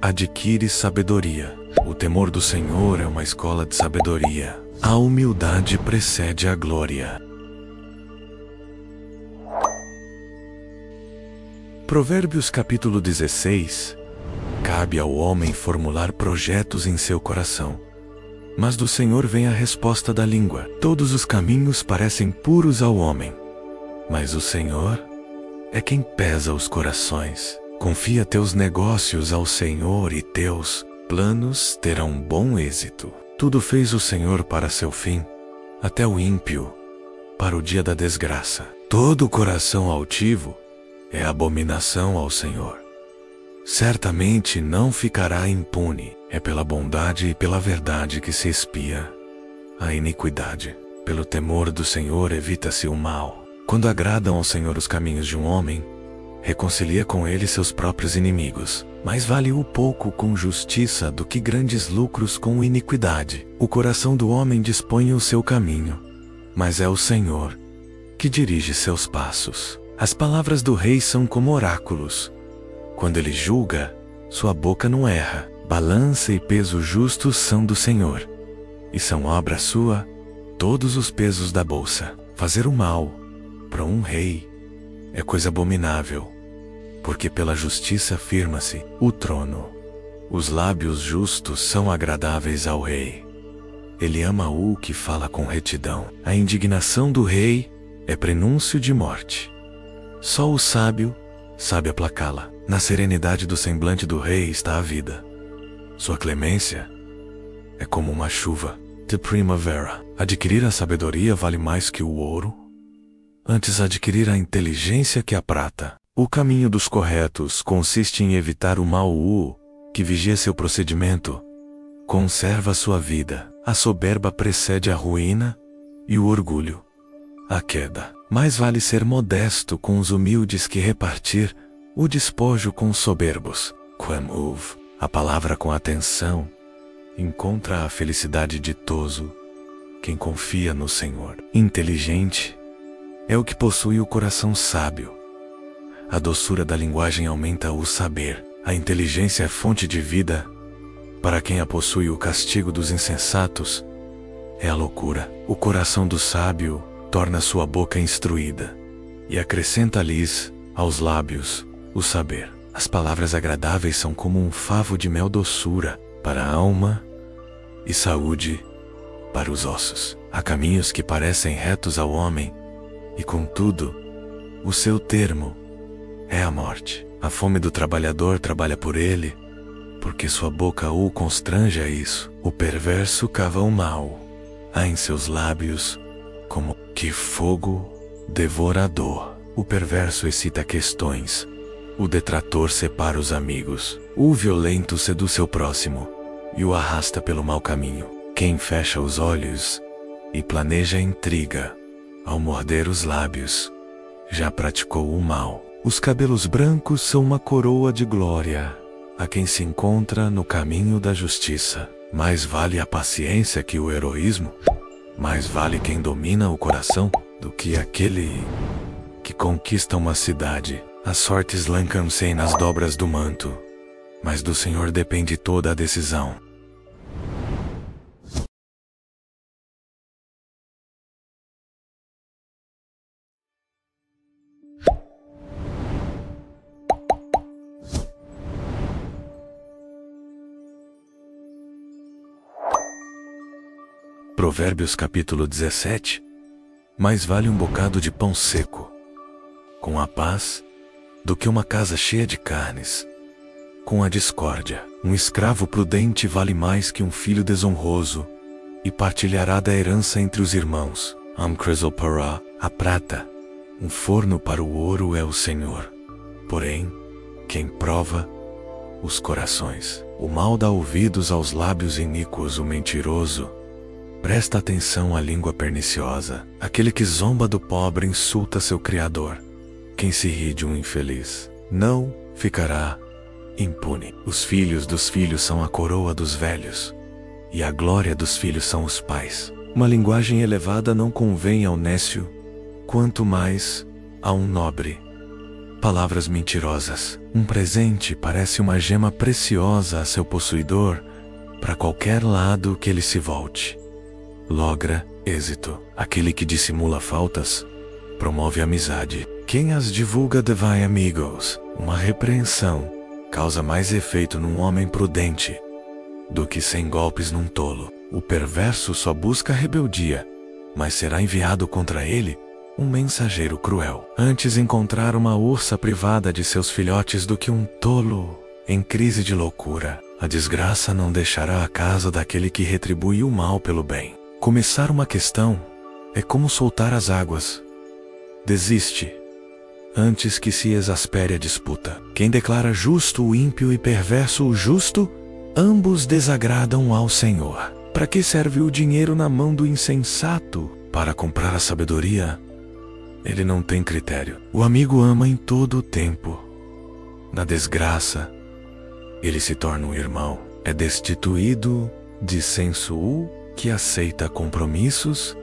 adquire sabedoria. O temor do Senhor é uma escola de sabedoria. A humildade precede a glória. Provérbios capítulo 16. Cabe ao homem formular projetos em seu coração, mas do Senhor vem a resposta da língua. Todos os caminhos parecem puros ao homem, mas o Senhor é quem pesa os corações. Confia teus negócios ao Senhor e teus planos terão bom êxito. Tudo fez o Senhor para seu fim, até o ímpio para o dia da desgraça. Todo coração altivo é abominação ao Senhor. Certamente não ficará impune. É pela bondade e pela verdade que se expia a iniquidade. Pelo temor do Senhor evita-se o mal. Quando agradam ao Senhor os caminhos de um homem, reconcilia com ele seus próprios inimigos. Mais vale o pouco com justiça do que grandes lucros com iniquidade. O coração do homem dispõe o seu caminho, mas é o Senhor que dirige seus passos. As palavras do rei são como oráculos. Quando ele julga, sua boca não erra. Balança e peso justos são do Senhor, e são obra sua todos os pesos da bolsa. Fazer o mal para um rei é coisa abominável, porque pela justiça firma-se o trono. Os lábios justos são agradáveis ao rei. Ele ama o que fala com retidão. A indignação do rei é prenúncio de morte. Só o sábio sabe aplacá-la. Na serenidade do semblante do rei está a vida. Sua clemência é como uma chuva de primavera. Adquirir a sabedoria vale mais que o ouro. Antes adquirir a inteligência que a prata. O caminho dos corretos consiste em evitar o mal. O que vigia seu procedimento conserva sua vida. A soberba precede a ruína e o orgulho a queda. Mais vale ser modesto com os humildes que repartir o despojo com os soberbos. Quem ouve a palavra com atenção encontra a felicidade ditoso quem confia no Senhor. Inteligente é o que possui o coração sábio. A doçura da linguagem aumenta o saber. A inteligência é fonte de vida. Para quem a possui, o castigo dos insensatos é a loucura. O coração do sábio torna sua boca instruída. e acrescenta-lhes aos lábios o saber. As palavras agradáveis são como um favo de mel doçura para a alma e saúde para os ossos. Há caminhos que parecem retos ao homem, e contudo, o seu termo é a morte. A fome do trabalhador trabalha por ele, porque sua boca o constrange a isso. O perverso cava o mal, há em seus lábios como que fogo devorador. O perverso excita questões, o detrator separa os amigos. O violento seduz seu próximo e o arrasta pelo mau caminho. Quem fecha os olhos e planeja intriga, ao morder os lábios, já praticou o mal. Os cabelos brancos são uma coroa de glória a quem se encontra no caminho da justiça. Mais vale a paciência que o heroísmo. Mais vale quem domina o coração do que aquele que conquista uma cidade. As sortes lancam-se nas dobras do manto, mas do Senhor depende toda a decisão. Provérbios capítulo 17. Mais vale um bocado de pão seco, com a paz, do que uma casa cheia de carnes, com a discórdia. Um escravo prudente vale mais que um filho desonroso, e partilhará da herança entre os irmãos. Chrysopará, a prata, um forno para o ouro é o Senhor. Porém, quem prova os corações. O mal dá ouvidos aos lábios iníquos, o mentiroso presta atenção à língua perniciosa. Aquele que zomba do pobre insulta seu Criador. Quem se ri de um infeliz não ficará impune. Os filhos dos filhos são a coroa dos velhos, e a glória dos filhos são os pais. Uma linguagem elevada não convém ao nécio, quanto mais a um nobre. Palavras mentirosas. Um presente parece uma gema preciosa a seu possuidor, para qualquer lado que ele se volte. Logra êxito. Aquele que dissimula faltas promove amizade. Quem as divulga devai amigos. Uma repreensão causa mais efeito num homem prudente do que 100 golpes num tolo. O perverso só busca rebeldia, mas será enviado contra ele um mensageiro cruel. Antes encontrar uma ursa privada de seus filhotes do que um tolo em crise de loucura. A desgraça não deixará a casa daquele que retribui o mal pelo bem. Começar uma questão é como soltar as águas. Desiste antes que se exaspere a disputa. Quem declara justo o ímpio e perverso o justo, ambos desagradam ao Senhor. Para que serve o dinheiro na mão do insensato? Para comprar a sabedoria, ele não tem critério. O amigo ama em todo o tempo. Na desgraça, ele se torna um irmão. É destituído de senso o que aceita compromissos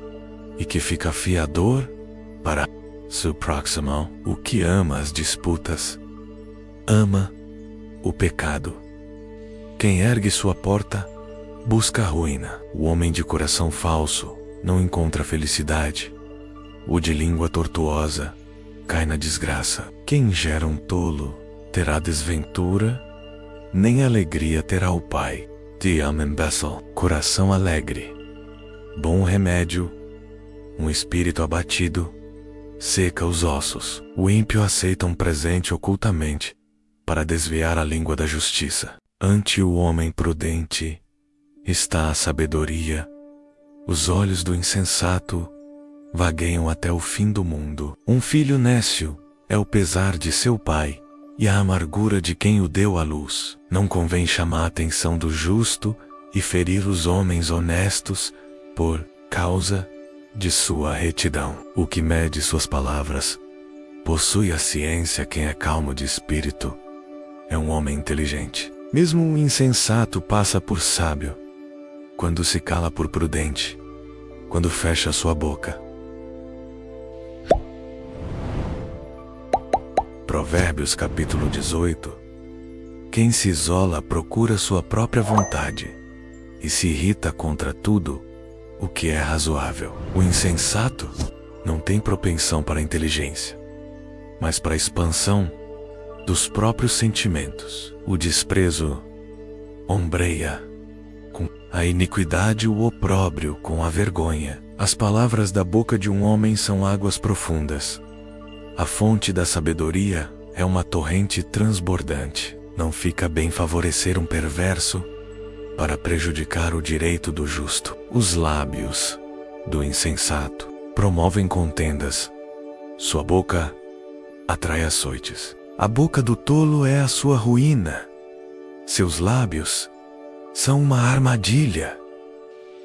e que fica fiador para seu próximo. O que ama as disputas, ama o pecado. Quem ergue sua porta, busca a ruína. O homem de coração falso não encontra felicidade. O de língua tortuosa cai na desgraça. Quem gera um tolo terá desventura, nem alegria terá o pai. Bessel, coração alegre, bom remédio, um espírito abatido, seca os ossos. O ímpio aceita um presente ocultamente, para desviar a língua da justiça. Ante o homem prudente está a sabedoria. Os olhos do insensato vagueiam até o fim do mundo. Um filho nécio é o pesar de seu pai, e a amargura de quem o deu à luz. Não convém chamar a atenção do justo e ferir os homens honestos por causa de sua retidão. O que mede suas palavras possui a ciência. Quem é calmo de espírito é um homem inteligente. Mesmo um insensato passa por sábio quando se cala por prudente, quando fecha sua boca. Provérbios capítulo 18. Quem se isola procura sua própria vontade e se irrita contra tudo o que é razoável. O insensato não tem propensão para a inteligência. mas para a expansão dos próprios sentimentos. O desprezo ombreia com a iniquidade, o opróbrio com a vergonha. As palavras da boca de um homem são águas profundas. A fonte da sabedoria é uma torrente transbordante. Não fica bem favorecer um perverso para prejudicar o direito do justo. Os lábios do insensato promovem contendas. Sua boca atrai açoites. A boca do tolo é a sua ruína. Seus lábios são uma armadilha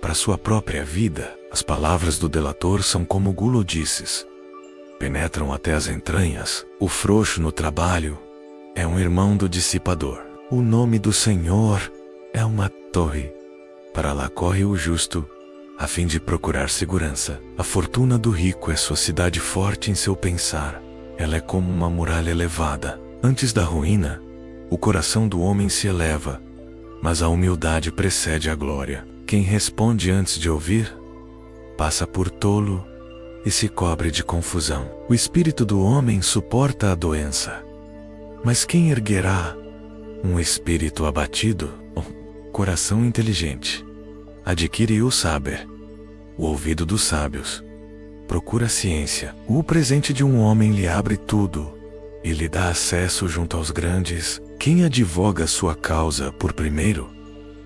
para sua própria vida. As palavras do delator são como gulodices, penetram até as entranhas. O frouxo no trabalho é um irmão do dissipador. O nome do Senhor é uma torre. Para lá corre o justo, a fim de procurar segurança. A fortuna do rico é sua cidade forte em seu pensar. Ela é como uma muralha elevada. Antes da ruína, o coração do homem se eleva, mas a humildade precede a glória. Quem responde antes de ouvir, passa por tolo e se cobre de confusão. O espírito do homem suporta a doença, mas quem erguerá um espírito abatido? O coração inteligente adquire o saber. O ouvido dos sábios procura a ciência. O presente de um homem lhe abre tudo e lhe dá acesso junto aos grandes. Quem advoga sua causa por primeiro,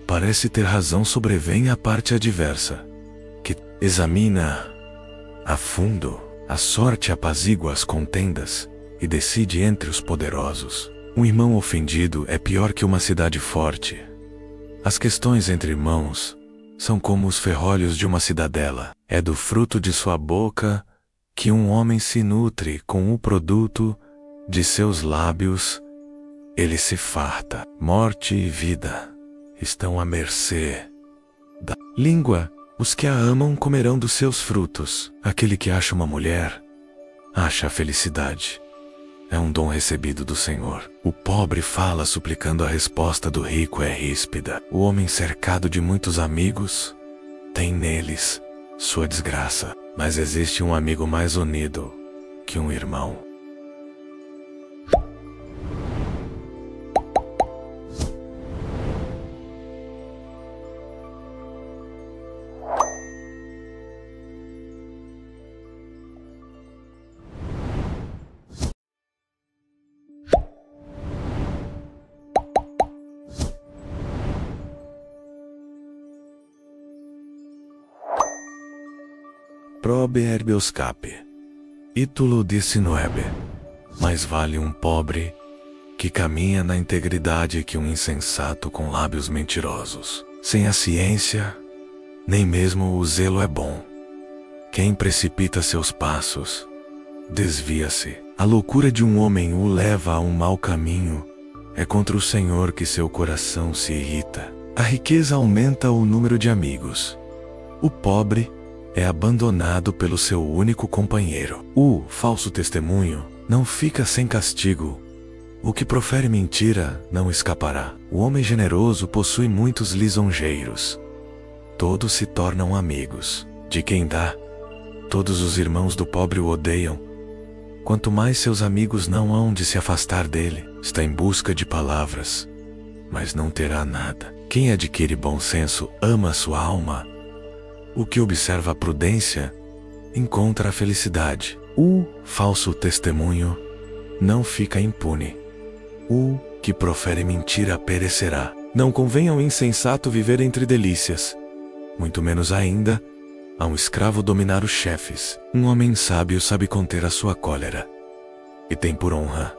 parece ter razão, sobrevém a parte adversa, que examina a fundo. A sorte apazigua as contendas e decide entre os poderosos. Um irmão ofendido é pior que uma cidade forte. As questões entre irmãos são como os ferrolhos de uma cidadela. É do fruto de sua boca que um homem se nutre, com o produto de seus lábios ele se farta. Morte e vida estão à mercê da língua. Os que a amam comerão dos seus frutos. Aquele que acha uma mulher, acha a felicidade. É um dom recebido do Senhor. O pobre fala suplicando, a resposta do rico é ríspida. O homem cercado de muitos amigos tem neles sua desgraça. Mas existe um amigo mais unido que um irmão. Proverbios cap. Título 19. Mais vale um pobre que caminha na integridade que um insensato com lábios mentirosos. Sem a ciência, nem mesmo o zelo é bom. Quem precipita seus passos, desvia-se. A loucura de um homem o leva a um mau caminho. É contra o Senhor que seu coração se irrita. A riqueza aumenta o número de amigos. O pobre é abandonado pelo seu único companheiro. O falso testemunho não fica sem castigo. O que profere mentira não escapará. O homem generoso possui muitos lisonjeiros. Todos se tornam amigos de quem dá. Todos os irmãos do pobre o odeiam. Quanto mais seus amigos não hão de se afastar dele. Está em busca de palavras, mas não terá nada. Quem adquire bom senso ama sua alma. O que observa a prudência encontra a felicidade. O falso testemunho não fica impune. O que profere mentira perecerá. Não convém ao insensato viver entre delícias, muito menos ainda a um escravo dominar os chefes. Um homem sábio sabe conter a sua cólera e tem por honra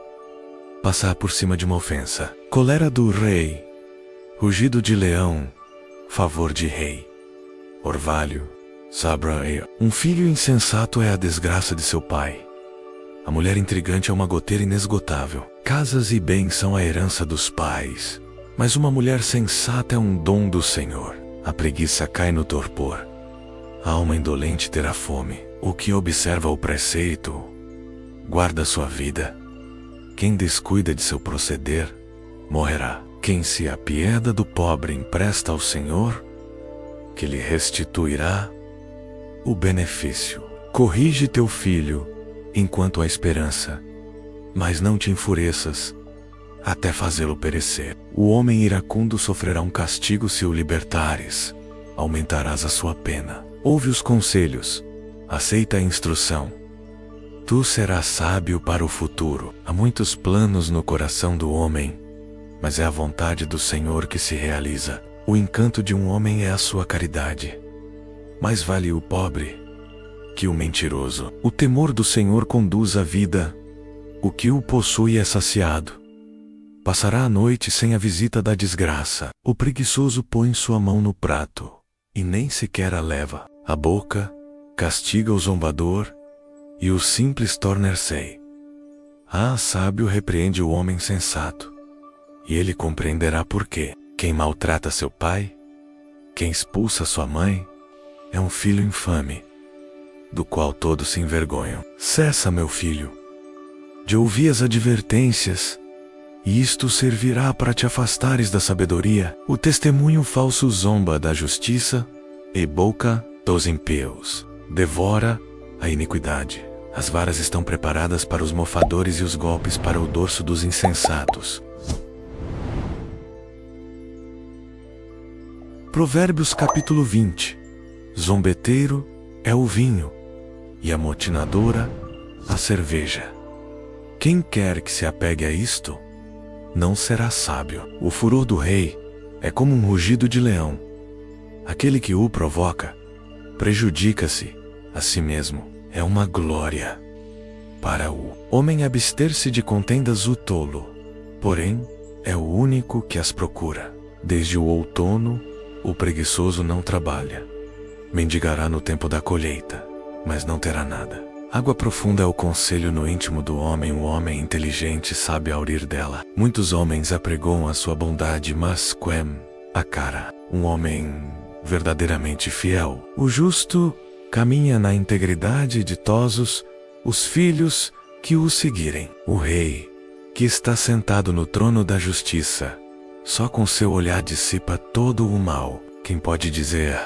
passar por cima de uma ofensa. Cólera do rei, rugido de leão, favor de rei. Orvalho, sabra e um filho insensato é a desgraça de seu pai. A mulher intrigante é uma goteira inesgotável. Casas e bens são a herança dos pais, mas uma mulher sensata é um dom do Senhor. A preguiça cai no torpor. A alma indolente terá fome. O que observa o preceito guarda sua vida. Quem descuida de seu proceder morrerá. Quem se apieda do pobre empresta ao Senhor, que lhe restituirá o benefício. Corrige teu filho enquanto há esperança, mas não te enfureças, até fazê-lo perecer. O homem iracundo sofrerá um castigo se o libertares. Aumentarás a sua pena. Ouve os conselhos, aceita a instrução. Tu serás sábio para o futuro. Há muitos planos no coração do homem, mas é a vontade do Senhor que se realiza. O encanto de um homem é a sua caridade. Mais vale o pobre que o mentiroso. O temor do Senhor conduz à vida. O que o possui é saciado. Passará a noite sem a visita da desgraça. O preguiçoso põe sua mão no prato, e nem sequer a leva. A boca castiga o zombador, e o simples torna-se. Sábio repreende o homem sensato, e ele compreenderá por quê. Quem maltrata seu pai, quem expulsa sua mãe, é um filho infame, do qual todos se envergonham. Cessa, meu filho, de ouvir as advertências, e isto servirá para te afastares da sabedoria. O testemunho falso zomba da justiça, e boca dos ímpios devora a iniquidade. As varas estão preparadas para os mofadores e os golpes para o dorso dos insensatos. Provérbios capítulo 20. Zombeteiro é o vinho, e a motinadora a cerveja. Quem quer que se apegue a isto, não será sábio. O furor do rei é como um rugido de leão. Aquele que o provoca prejudica-se a si mesmo. É uma glória para o homem abster-se de contendas o tolo, porém é o único que as procura. Desde o outono, o preguiçoso não trabalha. Mendigará no tempo da colheita, mas não terá nada. Água profunda é o conselho no íntimo do homem. O homem inteligente sabe aurir dela. Muitos homens apregoam a sua bondade, mas quem a cara? Um homem verdadeiramente fiel. O justo caminha na integridade, ditosos os filhos que o seguirem. O rei, que está sentado no trono da justiça, só com seu olhar dissipa todo o mal. Quem pode dizer: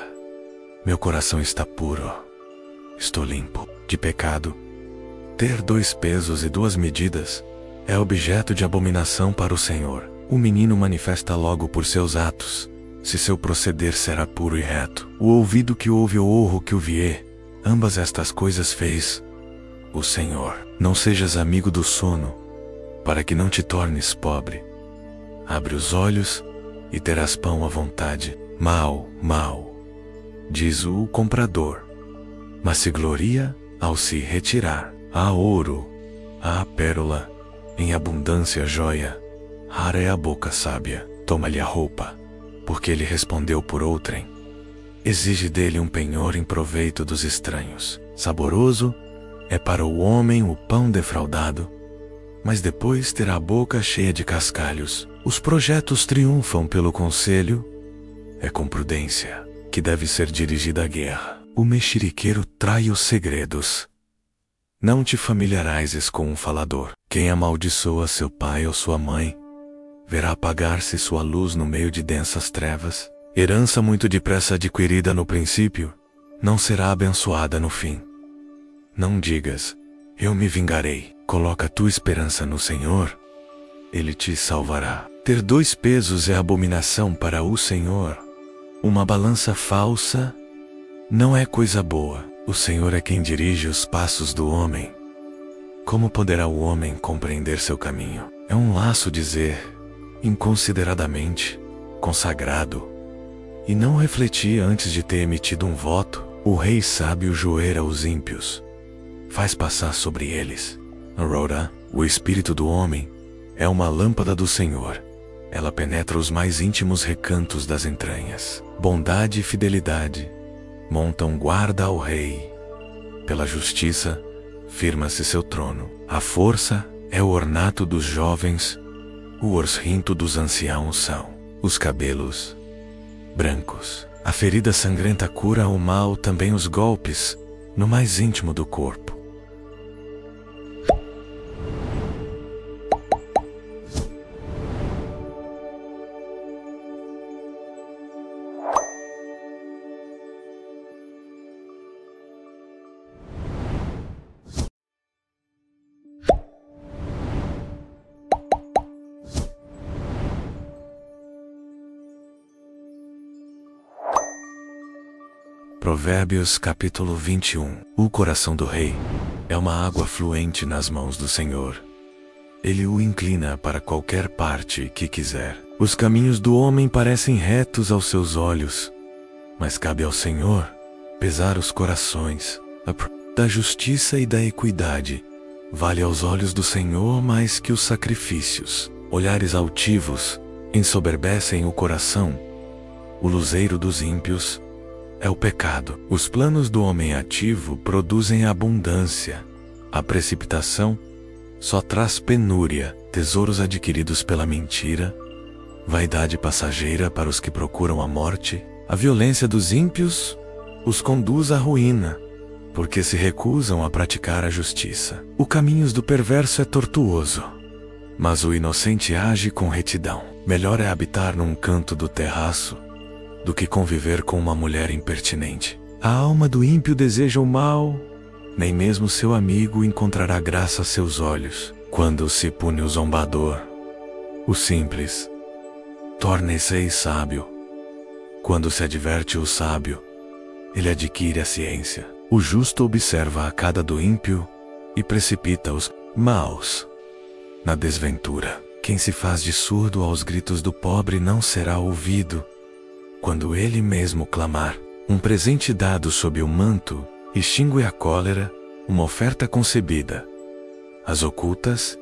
meu coração está puro, estou limpo de pecado? Ter 2 pesos e 2 medidas é objeto de abominação para o Senhor. O menino manifesta logo por seus atos se seu proceder será puro e reto. O ouvido que ouve o orro que o vê, ambas estas coisas fez o Senhor. Não sejas amigo do sono, para que não te tornes pobre. Abre os olhos e terás pão à vontade. Mal, diz o comprador, mas se gloria ao se retirar. Há ouro, há pérola, em abundância joia. Rara é a boca sábia, toma-lhe a roupa, porque ele respondeu por outrem. Exige dele um penhor em proveito dos estranhos. Saboroso é para o homem o pão defraudado, mas depois terá a boca cheia de cascalhos. Os projetos triunfam pelo conselho. É com prudência que deve ser dirigida a guerra. O mexeriqueiro trai os segredos. Não te familiarizes com um falador. Quem amaldiçoa seu pai ou sua mãe, verá apagar-se sua luz no meio de densas trevas. Herança muito depressa adquirida no princípio, não será abençoada no fim. Não digas: eu me vingarei. Coloca tua esperança no Senhor, Ele te salvará. Ter 2 pesos é abominação para o Senhor. Uma balança falsa não é coisa boa. O Senhor é quem dirige os passos do homem. Como poderá o homem compreender seu caminho? É um laço dizer inconsideradamente, consagrado, e não refletir antes de ter emitido um voto. O rei sábio joeira os ímpios, faz passar sobre eles. Rhoda, o espírito do homem é uma lâmpada do Senhor. Ela penetra os mais íntimos recantos das entranhas. Bondade e fidelidade montam guarda ao rei. Pela justiça firma-se seu trono. A força é o ornato dos jovens, o orçrinto dos anciãos são os cabelos brancos. A ferida sangrenta cura o mal, também os golpes no mais íntimo do corpo. Provérbios capítulo 21. O coração do rei é uma água fluente nas mãos do Senhor. Ele o inclina para qualquer parte que quiser. Os caminhos do homem parecem retos aos seus olhos, mas cabe ao Senhor pesar os corações. Da justiça e da equidade vale aos olhos do Senhor mais que os sacrifícios. Olhares altivos ensoberbecem o coração. O luzeiro dos ímpios é o pecado. Os planos do homem ativo produzem abundância. A precipitação só traz penúria. Tesouros adquiridos pela mentira, vaidade passageira para os que procuram a morte. A violência dos ímpios os conduz à ruína, porque se recusam a praticar a justiça. O caminho do perverso é tortuoso, mas o inocente age com retidão. Melhor é habitar num canto do terraço do que conviver com uma mulher impertinente. A alma do ímpio deseja o mal, nem mesmo seu amigo encontrará graça a seus olhos. Quando se pune o zombador, o simples torna-se sábio. Quando se adverte o sábio, ele adquire a ciência. O justo observa a queda do ímpio e precipita os maus na desventura. Quem se faz de surdo aos gritos do pobre não será ouvido quando ele mesmo clamar. Um presente dado sob o manto extingue a cólera, uma oferta concebida as ocultas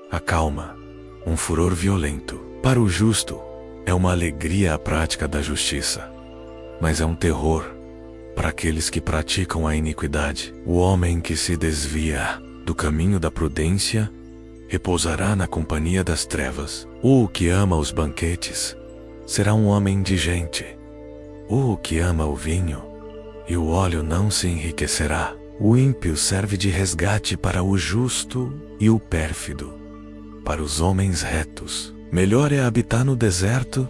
acalma um furor violento. Para o justo é uma alegria a prática da justiça, mas é um terror para aqueles que praticam a iniquidade. O homem que se desvia do caminho da prudência repousará na companhia das trevas. O que ama os banquetes será um homem indigente. O que ama o vinho e o óleo não se enriquecerá. O ímpio serve de resgate para o justo e o pérfido para os homens retos. Melhor é habitar no deserto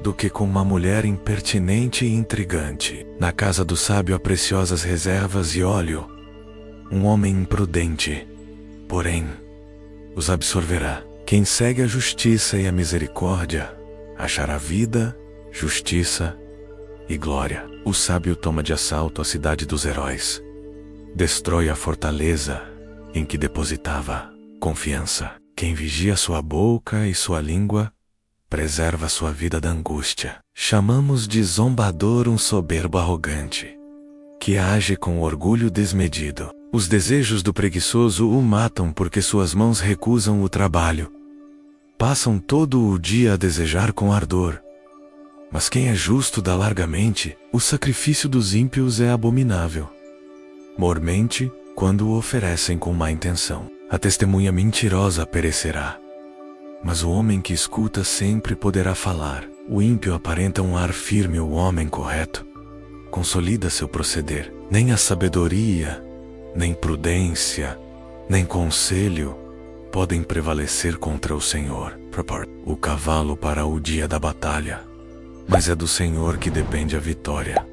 do que com uma mulher impertinente e intrigante. Na casa do sábio há preciosas reservas e óleo. Um homem imprudente, porém, os absorverá. Quem segue a justiça e a misericórdia achará vida, justiça e glória. O sábio toma de assalto a cidade dos heróis. Destrói a fortaleza em que depositava confiança. Quem vigia sua boca e sua língua preserva sua vida da angústia. Chamamos de zombador um soberbo arrogante, que age com orgulho desmedido. Os desejos do preguiçoso o matam porque suas mãos recusam o trabalho. Passam todo o dia a desejar com ardor. Mas quem é justo dá largamente. O sacrifício dos ímpios é abominável, mormente quando o oferecem com má intenção. A testemunha mentirosa perecerá, mas o homem que escuta sempre poderá falar. O ímpio aparenta um ar firme, o homem correto consolida seu proceder. Nem a sabedoria, nem prudência, nem conselho podem prevalecer contra o Senhor. O cavalo para o dia da batalha, mas é do Senhor que depende a vitória.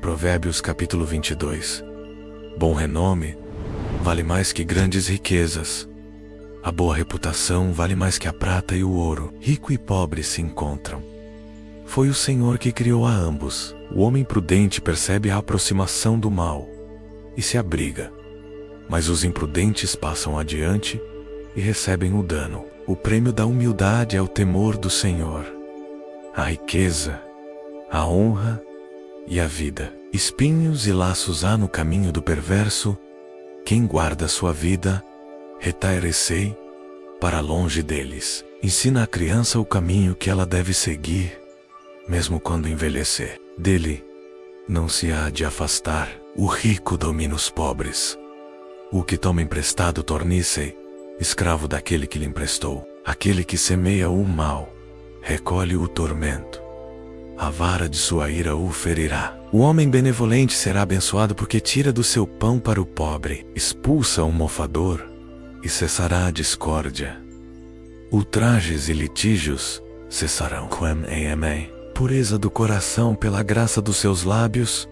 Provérbios capítulo 22. Bom renome vale mais que grandes riquezas. A boa reputação vale mais que a prata e o ouro. Rico e pobre se encontram. Foi o Senhor que criou a ambos. O homem prudente percebe a aproximação do mal e se abriga, mas os imprudentes passam adiante e recebem o dano. O prêmio da humildade é o temor do Senhor. A riqueza, a honra e a vida. Espinhos e laços há no caminho do perverso. Quem guarda sua vida, retire-se para longe deles. Ensina a criança o caminho que ela deve seguir, mesmo quando envelhecer. Dele não se há de afastar. O rico domina os pobres. O que toma emprestado torne-se escravo daquele que lhe emprestou. Aquele que semeia o mal recolhe o tormento. A vara de sua ira o ferirá. O homem benevolente será abençoado porque tira do seu pão para o pobre. Expulsa o mofador e cessará a discórdia. Ultrajes e litígios cessarão. Pureza do coração pela graça dos seus lábios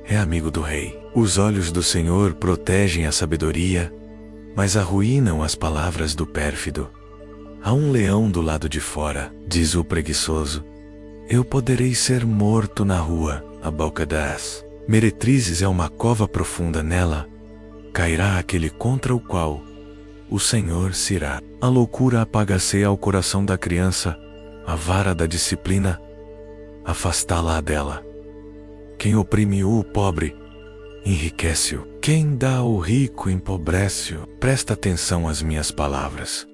é amigo do rei. Os olhos do Senhor protegem a sabedoria, mas arruinam as palavras do pérfido. Há um leão do lado de fora, diz o preguiçoso. Eu poderei ser morto na rua, a boca das meretrizes é uma cova profunda, nela cairá aquele contra o qual o Senhor se irá. A loucura apaga-se ao coração da criança, a vara da disciplina afastá-la dela. Quem oprime o pobre, enriquece-o. Quem dá ao rico, empobrece-o. Presta atenção às minhas palavras.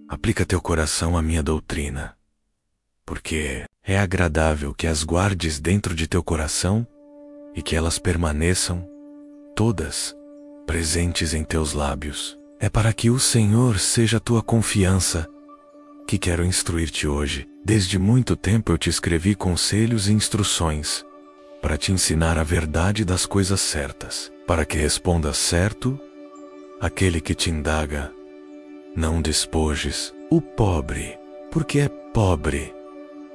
Aplica teu coração à minha doutrina, porque é agradável que as guardes dentro de teu coração e que elas permaneçam todas presentes em teus lábios. É para que o Senhor seja tua confiança que quero instruir-te hoje. Desde muito tempo eu te escrevi conselhos e instruções para te ensinar a verdade das coisas certas, para que respondas certo aquele que te indaga. Não despojes o pobre, porque é pobre.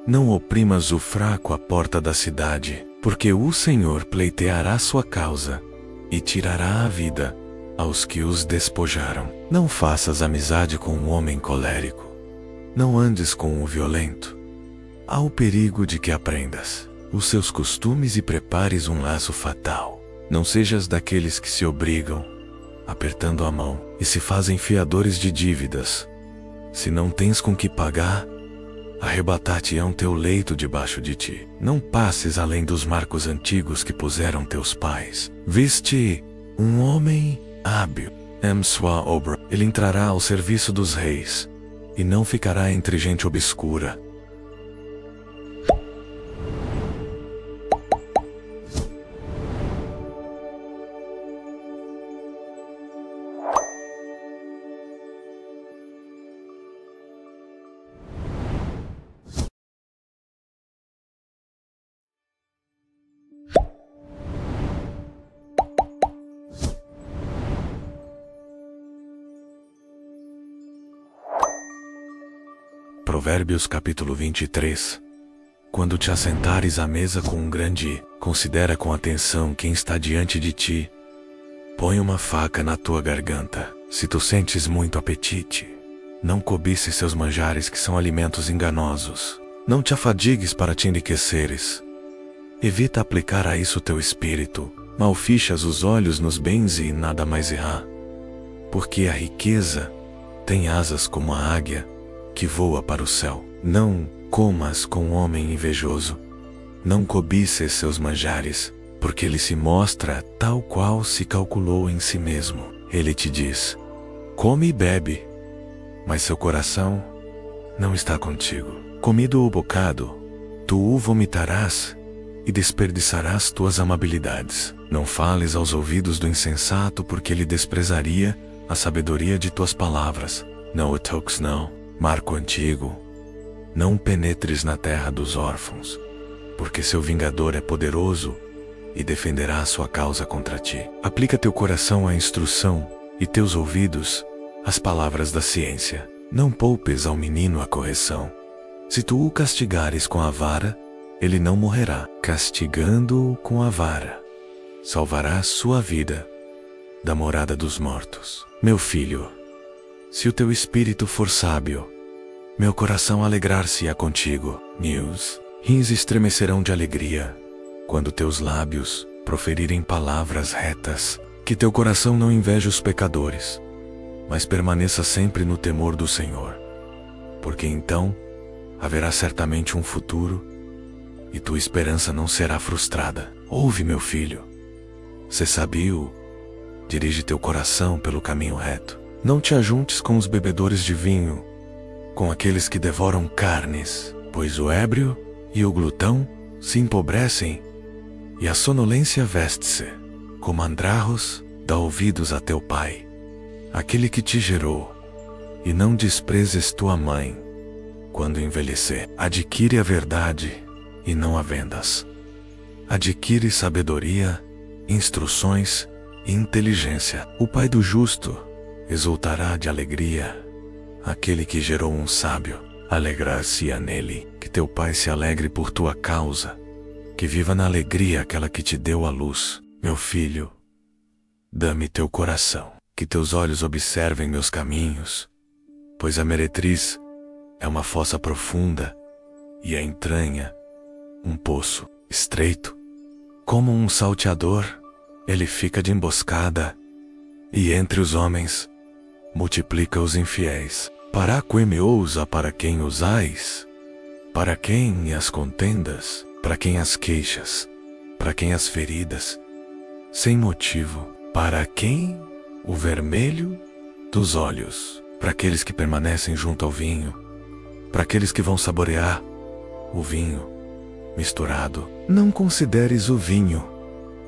Não oprimas o fraco à porta da cidade, porque o Senhor pleiteará sua causa e tirará a vida aos que os despojaram. Não faças amizade com um homem colérico. Não andes com o violento. Há o perigo de que aprendas os seus costumes e prepares um laço fatal. Não sejas daqueles que se obrigam, apertando a mão, e se fazem fiadores de dívidas. Se não tens com que pagar, arrebatar-te-ão teu leito debaixo de ti. Não passes além dos marcos antigos que puseram teus pais. Viste um homem hábil, sua obra. Ele entrará ao serviço dos reis, e não ficará entre gente obscura. Provérbios capítulo 23. Quando te assentares à mesa com um grande, considera com atenção quem está diante de ti. Põe uma faca na tua garganta. Se tu sentes muito apetite, não cobices seus manjares, que são alimentos enganosos. Não te afadigues para te enriqueceres. Evita aplicar a isso teu espírito. Mal fichas os olhos nos bens e nada mais irá. Porque a riqueza tem asas como a águia, que voa para o céu. Não comas com o homem invejoso. Não cobices seus manjares, porque ele se mostra tal qual se calculou em si mesmo. Ele te diz: come e bebe, mas seu coração não está contigo. Comido o bocado, tu o vomitarás e desperdiçarás tuas amabilidades. Não fales aos ouvidos do insensato, porque ele desprezaria a sabedoria de tuas palavras. Não o toques, não. Marco antigo. Não penetres na terra dos órfãos, porque seu vingador é poderoso e defenderá a sua causa contra ti. Aplica teu coração à instrução e teus ouvidos às palavras da ciência. Não poupes ao menino a correção. Se tu o castigares com a vara, ele não morrerá. Castigando-o com a vara, salvarás sua vida da morada dos mortos. Meu filho, se o teu espírito for sábio, meu coração alegrar-se-á contigo. Meus rins estremecerão de alegria quando teus lábios proferirem palavras retas. Que teu coração não inveje os pecadores, mas permaneça sempre no temor do Senhor, porque então haverá certamente um futuro e tua esperança não será frustrada. Ouve, meu filho, sê sabio, dirige teu coração pelo caminho reto. Não te ajuntes com os bebedores de vinho, com aqueles que devoram carnes, pois o ébrio e o glutão se empobrecem, e a sonolência veste-se. Como andrajos, dá ouvidos a teu pai, aquele que te gerou, e não desprezes tua mãe quando envelhecer. Adquire a verdade e não a vendas. Adquire sabedoria, instruções e inteligência. O pai do justo exultará de alegria. Aquele que gerou um sábio alegrar-se-á nele. Que teu pai se alegre por tua causa, que viva na alegria aquela que te deu a luz. Meu filho, dá-me teu coração, que teus olhos observem meus caminhos, pois a meretriz é uma fossa profunda e a entranha um poço estreito. Como um salteador, ele fica de emboscada, e entre os homens multiplica os infiéis. Para quem me ousa, para quem usais? Para quem as contendas? Para quem as queixas? Para quem as feridas? Sem motivo. Para quem o vermelho dos olhos? Para aqueles que permanecem junto ao vinho, para aqueles que vão saborear o vinho misturado. Não consideres o vinho,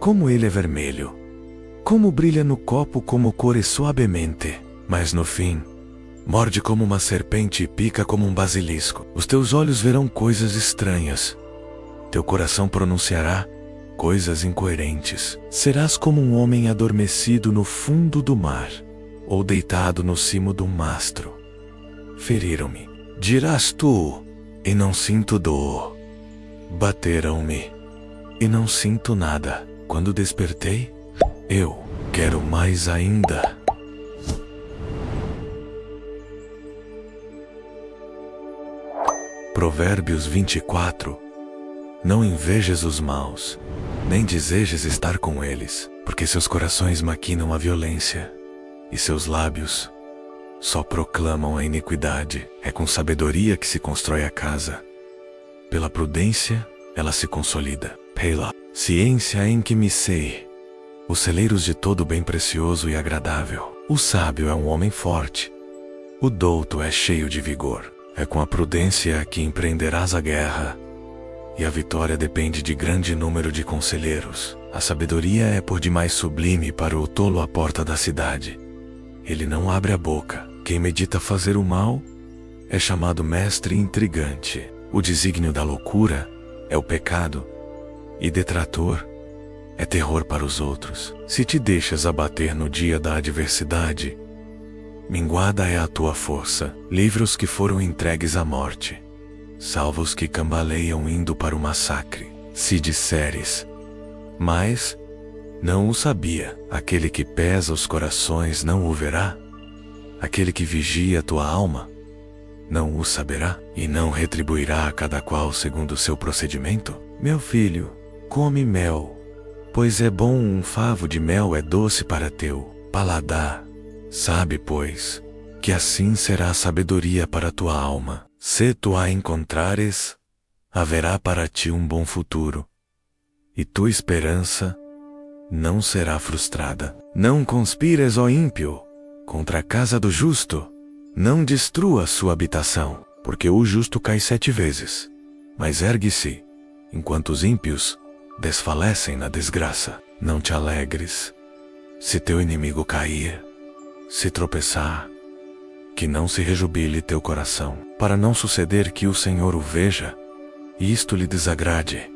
como ele é vermelho, como brilha no copo como cor suavemente, mas no fim, morde como uma serpente e pica como um basilisco. Os teus olhos verão coisas estranhas, teu coração pronunciará coisas incoerentes. Serás como um homem adormecido no fundo do mar, ou deitado no cimo de um mastro. Feriram-me, dirás tu, e não sinto dor. Bateram-me, e não sinto nada. Quando despertei, eu quero mais ainda. Provérbios 24. Não invejes os maus, nem desejes estar com eles, porque seus corações maquinam a violência, e seus lábios só proclamam a iniquidade. É com sabedoria que se constrói a casa, pela prudência ela se consolida. Pela ciência em que me sei, os celeiros de todo bem precioso e agradável. O sábio é um homem forte, o douto é cheio de vigor. É com a prudência que empreenderás a guerra, e a vitória depende de grande número de conselheiros. A sabedoria é por demais sublime para o tolo à porta da cidade. Ele não abre a boca. Quem medita fazer o mal é chamado mestre intrigante. O desígnio da loucura é o pecado, e detrator é terror para os outros. Se te deixas abater no dia da adversidade, minguada é a tua força. Livra os que foram entregues à morte, salva os que cambaleiam indo para o massacre. Se disseres, mas não o sabia, aquele que pesa os corações não o verá, aquele que vigia a tua alma não o saberá, e não retribuirá a cada qual segundo o seu procedimento? Meu filho, come mel, pois é bom, um favo de mel é doce para teu paladar. Sabe, pois, que assim será a sabedoria para a tua alma. Se tu a encontrares, haverá para ti um bom futuro, e tua esperança não será frustrada. Não conspires, ó ímpio, contra a casa do justo. Não destrua sua habitação, porque o justo cai 7 vezes, mas ergue-se, enquanto os ímpios desfalecem na desgraça. Não te alegres se teu inimigo cair, se tropeçar, que não se rejubile teu coração, para não suceder que o Senhor o veja, e isto lhe desagrade,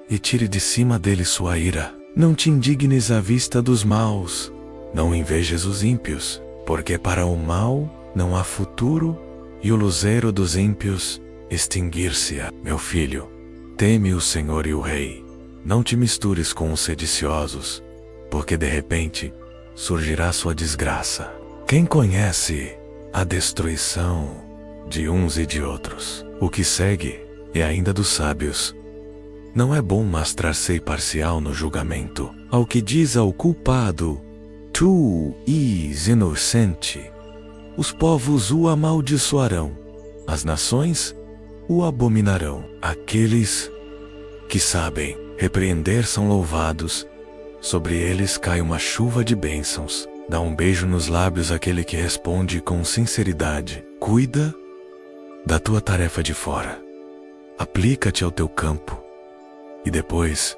e tire de cima dele sua ira. Não te indignes à vista dos maus, não invejes os ímpios, porque para o mal não há futuro, e o luzeiro dos ímpios extinguir-se-á. Meu filho, teme o Senhor e o Rei. Não te mistures com os sediciosos, porque de repente surgirá sua desgraça. Quem conhece a destruição de uns e de outros? O que segue é ainda dos sábios. Não é bom mostrar-se parcial no julgamento. Ao que diz ao culpado, tu és inocente, os povos o amaldiçoarão, as nações o abominarão. Aqueles que sabem repreender são louvados, sobre eles cai uma chuva de bênçãos. Dá um beijo nos lábios àquele que responde com sinceridade. Cuida da tua tarefa de fora, aplica-te ao teu campo, e depois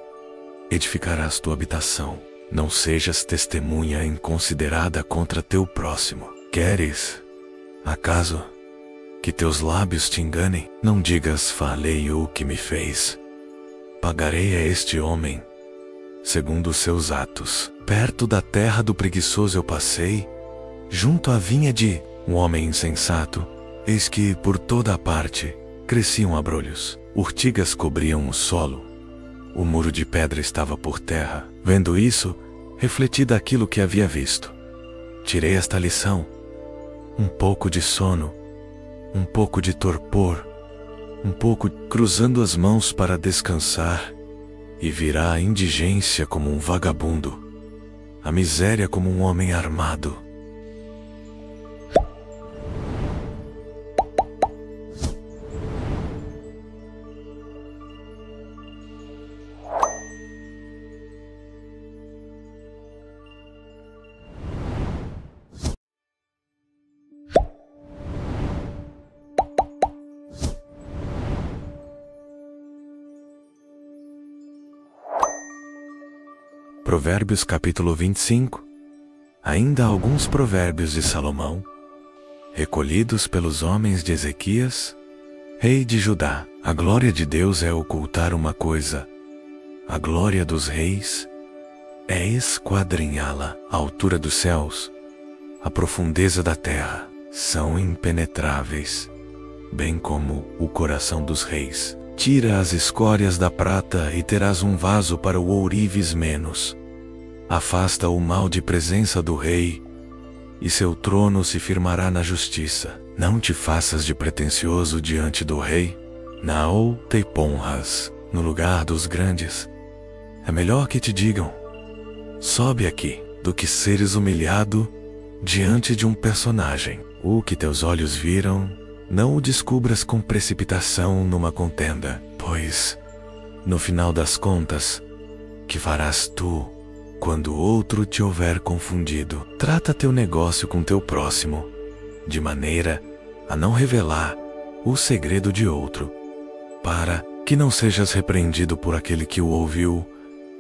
edificarás tua habitação. Não sejas testemunha inconsiderada contra teu próximo. Queres, acaso, que teus lábios te enganem? Não digas, falei o que me fez. Pagarei a este homem segundo os seus atos. Perto da terra do preguiçoso eu passei, junto à vinha de um homem insensato. Eis que por toda a parte cresciam abrolhos, urtigas cobriam o solo, o muro de pedra estava por terra. Vendo isso, refleti daquilo que havia visto. Tirei esta lição: um pouco de sono, um pouco de torpor, um pouco cruzando as mãos para descansar, e virá a indigência como um vagabundo, a miséria como um homem armado. Provérbios capítulo 25. Ainda alguns provérbios de Salomão, recolhidos pelos homens de Ezequias, rei de Judá. A glória de Deus é ocultar uma coisa, a glória dos reis é esquadrinhá-la. A altura dos céus, a profundeza da terra, são impenetráveis, bem como o coração dos reis. Tira as escórias da prata e terás um vaso para o ourives menos. Afasta o mal de presença do rei, e seu trono se firmará na justiça. Não te faças de pretensioso diante do rei, não te ponhas no lugar dos grandes. É melhor que te digam, sobe aqui, do que seres humilhado diante de um personagem. O que teus olhos viram, não o descubras com precipitação numa contenda, pois, no final das contas, que farás tu quando outro te houver confundido? Trata teu negócio com teu próximo, de maneira a não revelar o segredo de outro, para que não sejas repreendido por aquele que o ouviu,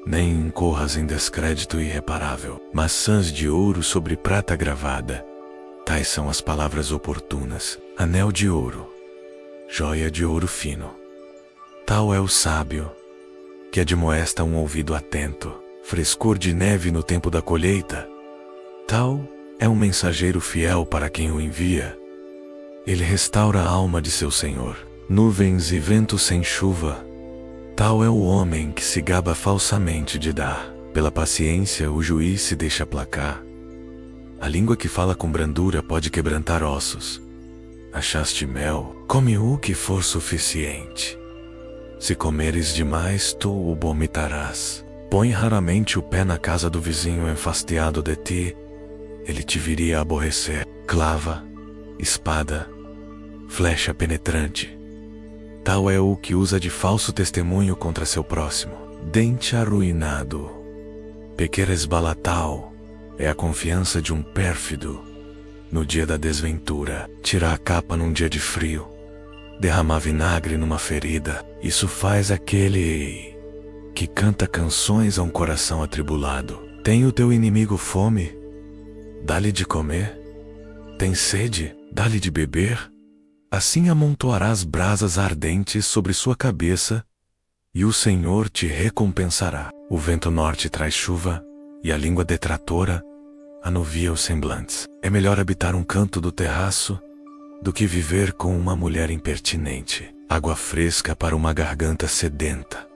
nem incorras em descrédito irreparável. Maçãs de ouro sobre prata gravada, tais são as palavras oportunas. Anel de ouro, joia de ouro fino, tal é o sábio, que admoesta um ouvido atento. Frescor de neve no tempo da colheita, tal é um mensageiro fiel para quem o envia. Ele restaura a alma de seu senhor. Nuvens e vento sem chuva, tal é o homem que se gaba falsamente de dar. Pela paciência o juiz se deixa aplacar. A língua que fala com brandura pode quebrantar ossos. Achaste mel, come o que for suficiente. Se comeres demais, tu o vomitarás. Põe raramente o pé na casa do vizinho enfastiado de ti, ele te viria a aborrecer. Clava, espada, flecha penetrante, tal é o que usa de falso testemunho contra seu próximo. Dente arruinado, pequena esbalatal, é a confiança de um pérfido no dia da desventura. Tirar a capa num dia de frio, derramar vinagre numa ferida, isso faz aquele que canta canções a um coração atribulado. Tem o teu inimigo fome? Dá-lhe de comer. Tem sede? Dá-lhe de beber. Assim amontoarás brasas ardentes sobre sua cabeça, e o Senhor te recompensará. O vento norte traz chuva, e a língua detratora anuvia os semblantes. É melhor habitar um canto do terraço do que viver com uma mulher impertinente. Água fresca para uma garganta sedenta,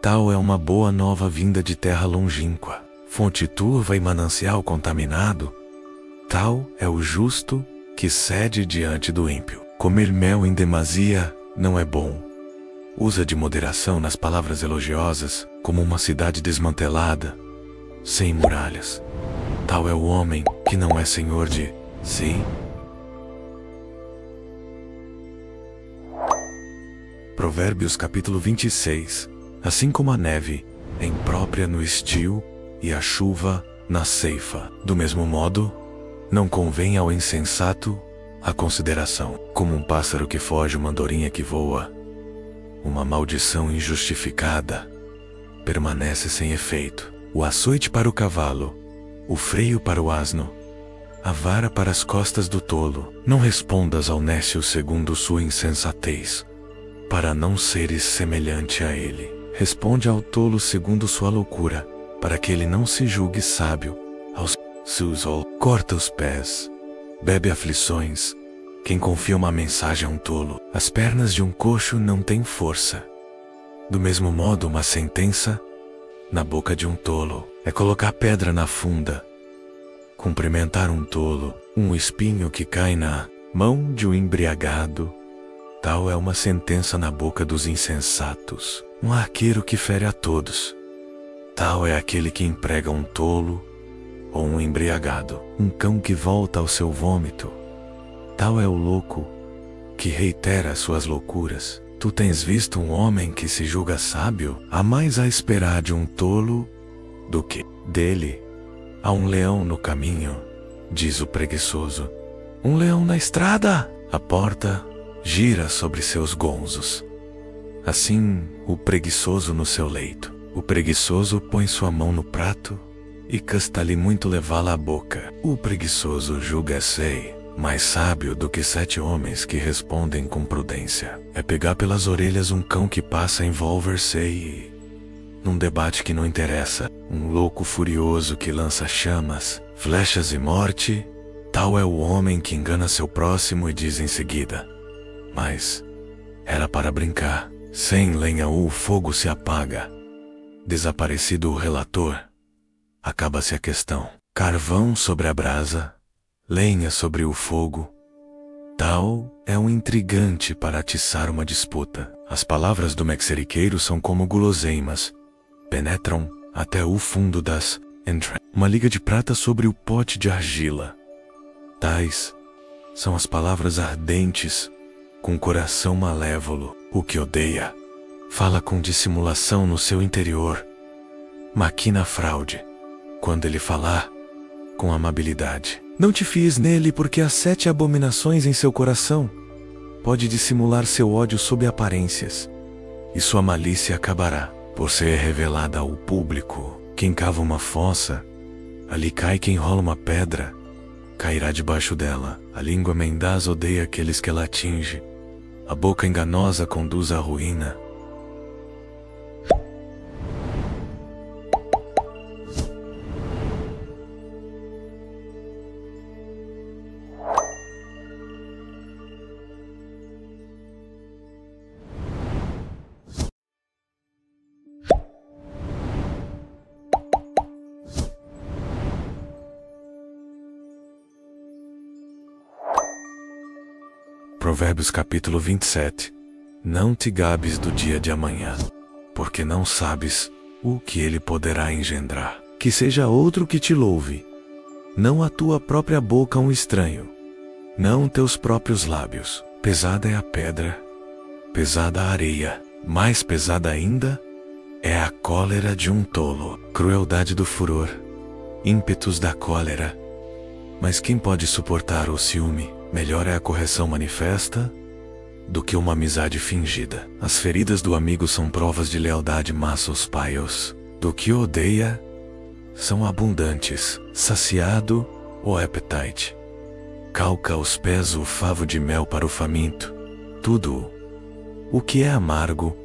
tal é uma boa nova vinda de terra longínqua. Fonte turva e manancial contaminado, tal é o justo que cede diante do ímpio. Comer mel em demasia não é bom. Usa de moderação nas palavras elogiosas, como uma cidade desmantelada, sem muralhas. Tal é o homem que não é senhor de si. Provérbios capítulo 26. Assim como a neve é imprópria no estio e a chuva na ceifa, do mesmo modo, não convém ao insensato a consideração. Como um pássaro que foge, uma andorinha que voa, uma maldição injustificada permanece sem efeito. O açoite para o cavalo, o freio para o asno, a vara para as costas do tolo. Não respondas ao nécio segundo sua insensatez, para não seres semelhante a ele. Responde ao tolo segundo sua loucura, para que ele não se julgue sábio aos seus olhos. Corta os pés, bebe aflições, quem confia uma mensagem a um tolo. As pernas de um coxo não têm força. Do mesmo modo, uma sentença na boca de um tolo é colocar pedra na funda Cumprimentar um tolo, um espinho que cai na mão de um embriagado, tal é uma sentença na boca dos insensatos. Um arqueiro que fere a todos, tal é aquele que emprega um tolo ou um embriagado. Um cão que volta ao seu vômito, tal é o louco que reitera suas loucuras. Tu tens visto um homem que se julga sábio? Há mais a esperar de um tolo do que dele. Há um leão no caminho, diz o preguiçoso. Um leão na estrada! A porta gira sobre seus gonzos. Assim, o preguiçoso no seu leito. O preguiçoso põe sua mão no prato e custa-lhe muito levá-la à boca. O preguiçoso julga-se mais sábio do que 7 homens que respondem com prudência. É pegar pelas orelhas um cão que passa a envolver-se num debate que não interessa. Um louco furioso que lança chamas, flechas e morte, tal é o homem que engana seu próximo e diz em seguida: mas era para brincar. Sem lenha o fogo se apaga. Desaparecido o relator, acaba-se a questão. Carvão sobre a brasa, lenha sobre o fogo, tal é um intrigante para atiçar uma disputa. As palavras do mexeriqueiro são como guloseimas, penetram até o fundo das entranhas. Uma liga de prata sobre o pote de argila. Tais são as palavras ardentes, com coração malévolo. O que odeia fala com dissimulação no seu interior, maquina fraude quando ele falar com amabilidade. Não te fies nele, porque há 7 abominações em seu coração. Pode dissimular seu ódio sob aparências, e sua malícia acabará por ser revelada ao público. Quem cava uma fossa, ali cai. Quem rola uma pedra, cairá debaixo dela. A língua mendaz odeia aqueles que ela atinge. A boca enganosa conduz à ruína. Provérbios capítulo 27. Não te gabes do dia de amanhã, porque não sabes o que ele poderá engendrar. Que seja outro que te louve, não a tua própria boca um estranho, não teus próprios lábios. Pesada é a pedra, pesada a areia, mais pesada ainda é a cólera de um tolo. Crueldade do furor, ímpetos da cólera. Mas quem pode suportar o ciúme? Melhor é a correção manifesta do que uma amizade fingida. As feridas do amigo são provas de lealdade, mas os paios do que odeia são abundantes. Saciado o apetite, calca aos pés o favo de mel para o faminto. Tudo o que é amargo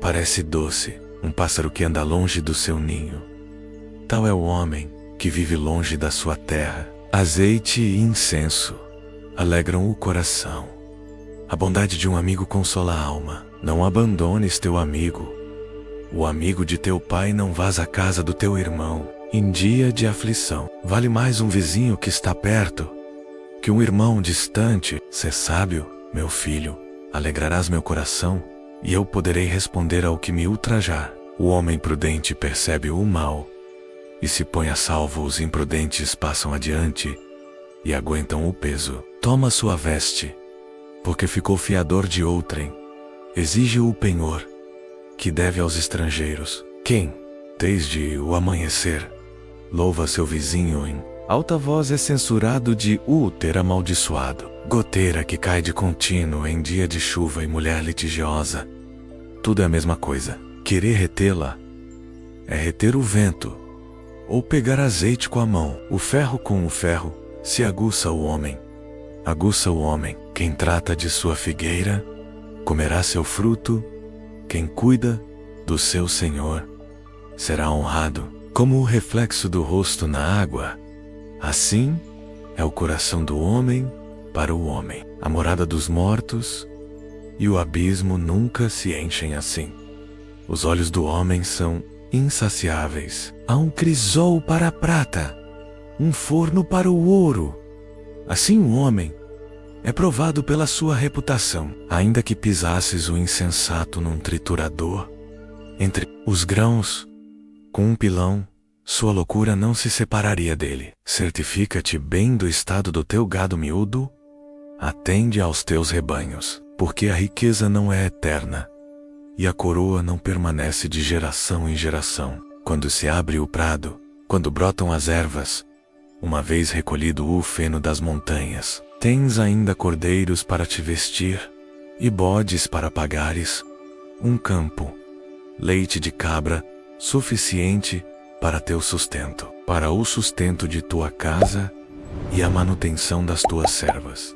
parece doce. Um pássaro que anda longe do seu ninho, tal é o homem que vive longe da sua terra. Azeite e incenso alegram o coração. A bondade de um amigo consola a alma. Não abandones teu amigo. O amigo de teu pai não vás à casa do teu irmão em dia de aflição. Vale mais um vizinho que está perto que um irmão distante. Sê sábio, meu filho, alegrarás meu coração, e eu poderei responder ao que me ultrajar. O homem prudente percebe o mal e se põe a salvo. Os imprudentes passam adiante e aguentam o peso. Toma sua veste, porque ficou fiador de outrem. Exige o penhor que deve aos estrangeiros. Quem, desde o amanhecer, louva seu vizinho em alta voz é censurado de o ter amaldiçoado. Goteira que cai de contínuo em dia de chuva e mulher litigiosa, tudo é a mesma coisa. Querer retê-la é reter o vento, ou pegar azeite com a mão. O ferro com o ferro se aguça o homem. Aguça o homem. Quem trata de sua figueira comerá seu fruto. Quem cuida do seu senhor será honrado. Como o reflexo do rosto na água, assim é o coração do homem para o homem. A morada dos mortos e o abismo nunca se enchem assim. Os olhos do homem são insaciáveis. Há um crisol para a prata um forno para o ouro. Assim um homem é provado pela sua reputação. Ainda que pisasses o insensato num triturador, entre os grãos, com um pilão, sua loucura não se separaria dele. Certifica-te bem do estado do teu gado miúdo, atende aos teus rebanhos, porque a riqueza não é eterna, e a coroa não permanece de geração em geração. Quando se abre o prado, quando brotam as ervas, uma vez recolhido o feno das montanhas, tens ainda cordeiros para te vestir, e bodes para pagares, um campo, leite de cabra, suficiente para teu sustento, para o sustento de tua casa e a manutenção das tuas servas.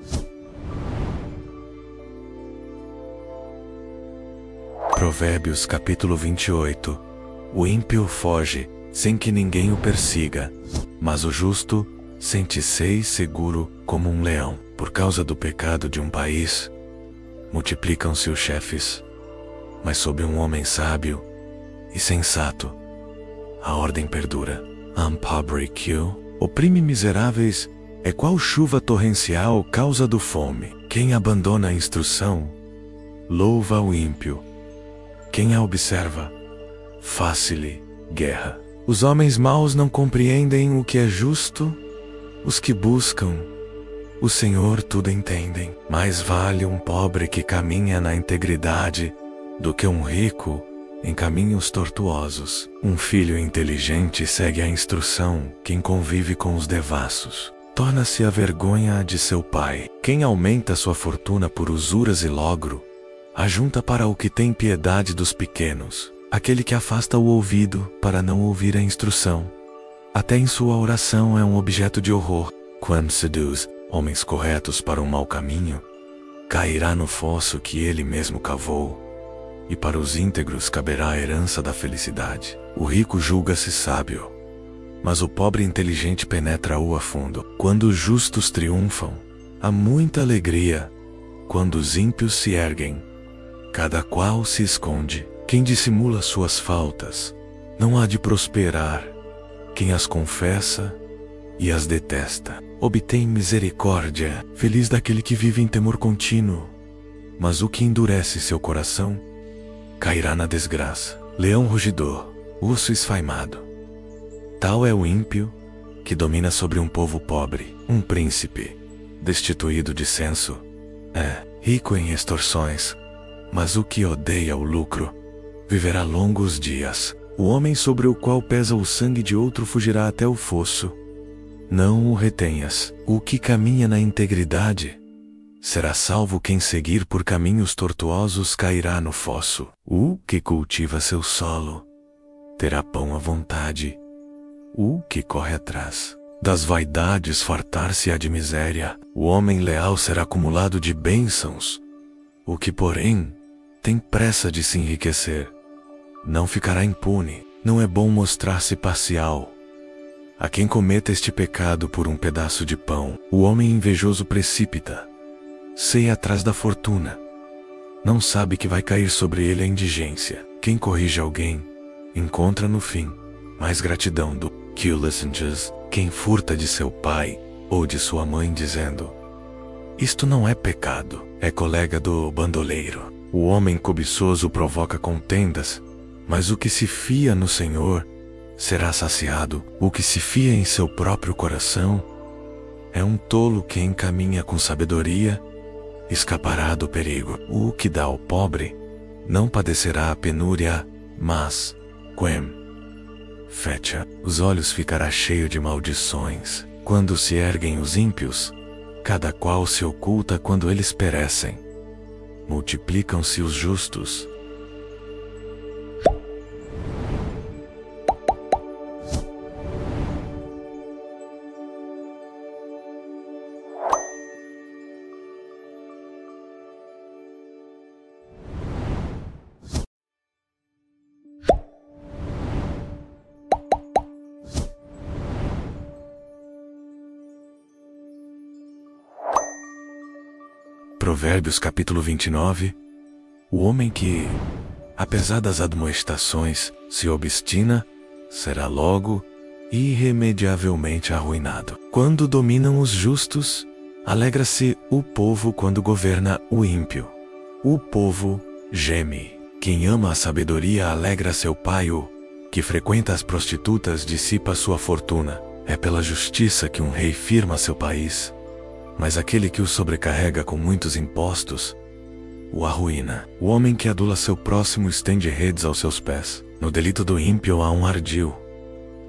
Provérbios capítulo 28. O ímpio foge, sem que ninguém o persiga, mas o justo sente-se seguro como um leão. Por causa do pecado de um país, multiplicam-se os chefes, mas sob um homem sábio e sensato, a ordem perdura. Pobre-que oprime miseráveis é qual chuva torrencial causa do fome. Quem abandona a instrução, louva o ímpio. Quem a observa, faz-lhe guerra. Os homens maus não compreendem o que é justo, os que buscam o Senhor tudo entendem. Mais vale um pobre que caminha na integridade do que um rico em caminhos tortuosos. Um filho inteligente segue a instrução, quem convive com os devassos torna-se a vergonha de seu pai. Quem aumenta sua fortuna por usuras e logro, ajunta para o que tem piedade dos pequenos. Aquele que afasta o ouvido para não ouvir a instrução, até em sua oração é um objeto de horror. Quando seduz homens corretos para um mau caminho, cairá no fosso que ele mesmo cavou, e para os íntegros caberá a herança da felicidade. O rico julga-se sábio, mas o pobre inteligente penetra-o a fundo. Quando os justos triunfam, há muita alegria. Quando os ímpios se erguem, cada qual se esconde. Quem dissimula suas faltas não há de prosperar. Quem as confessa e as detesta obtém misericórdia. Feliz daquele que vive em temor contínuo, mas o que endurece seu coração cairá na desgraça. Leão rugidor, urso esfaimado, tal é o ímpio que domina sobre um povo pobre. Um príncipe destituído de senso é rico em extorsões, mas o que odeia o lucro viverá longos dias. O homem sobre o qual pesa o sangue de outro fugirá até o fosso. Não o retenhas. O que caminha na integridade será salvo. Quem seguir por caminhos tortuosos cairá no fosso. O que cultiva seu solo terá pão à vontade. O que corre atrás das vaidades fartar-se-á de miséria. O homem leal será acumulado de bênçãos. O que, porém, tem pressa de se enriquecer não ficará impune. Não é bom mostrar-se parcial a quem cometa este pecado por um pedaço de pão. O homem invejoso precipita se atrás da fortuna, não sabe que vai cair sobre ele a indigência. Quem corrige alguém encontra no fim mais gratidão do que Ulysses. Quem furta de seu pai ou de sua mãe dizendo: isto não é pecado, é colega do bandoleiro. O homem cobiçoso provoca contendas, mas o que se fia no Senhor será saciado. O que se fia em seu próprio coração é um tolo. Quem caminha com sabedoria escapará do perigo. O que dá ao pobre não padecerá a penúria, mas quem fecha os olhos ficará cheio de maldições. Quando se erguem os ímpios, cada qual se oculta. Quando eles perecem, multiplicam-se os justos. Provérbios capítulo 29. O homem que, apesar das admoestações, se obstina, será logo irremediavelmente arruinado. Quando dominam os justos, alegra-se o povo quando governa o ímpio. O povo geme. Quem ama a sabedoria alegra seu pai. O que frequenta as prostitutas dissipa sua fortuna. É pela justiça que um rei firma seu país, mas aquele que o sobrecarrega com muitos impostos o arruína. O homem que adula seu próximo estende redes aos seus pés. No delito do ímpio há um ardil,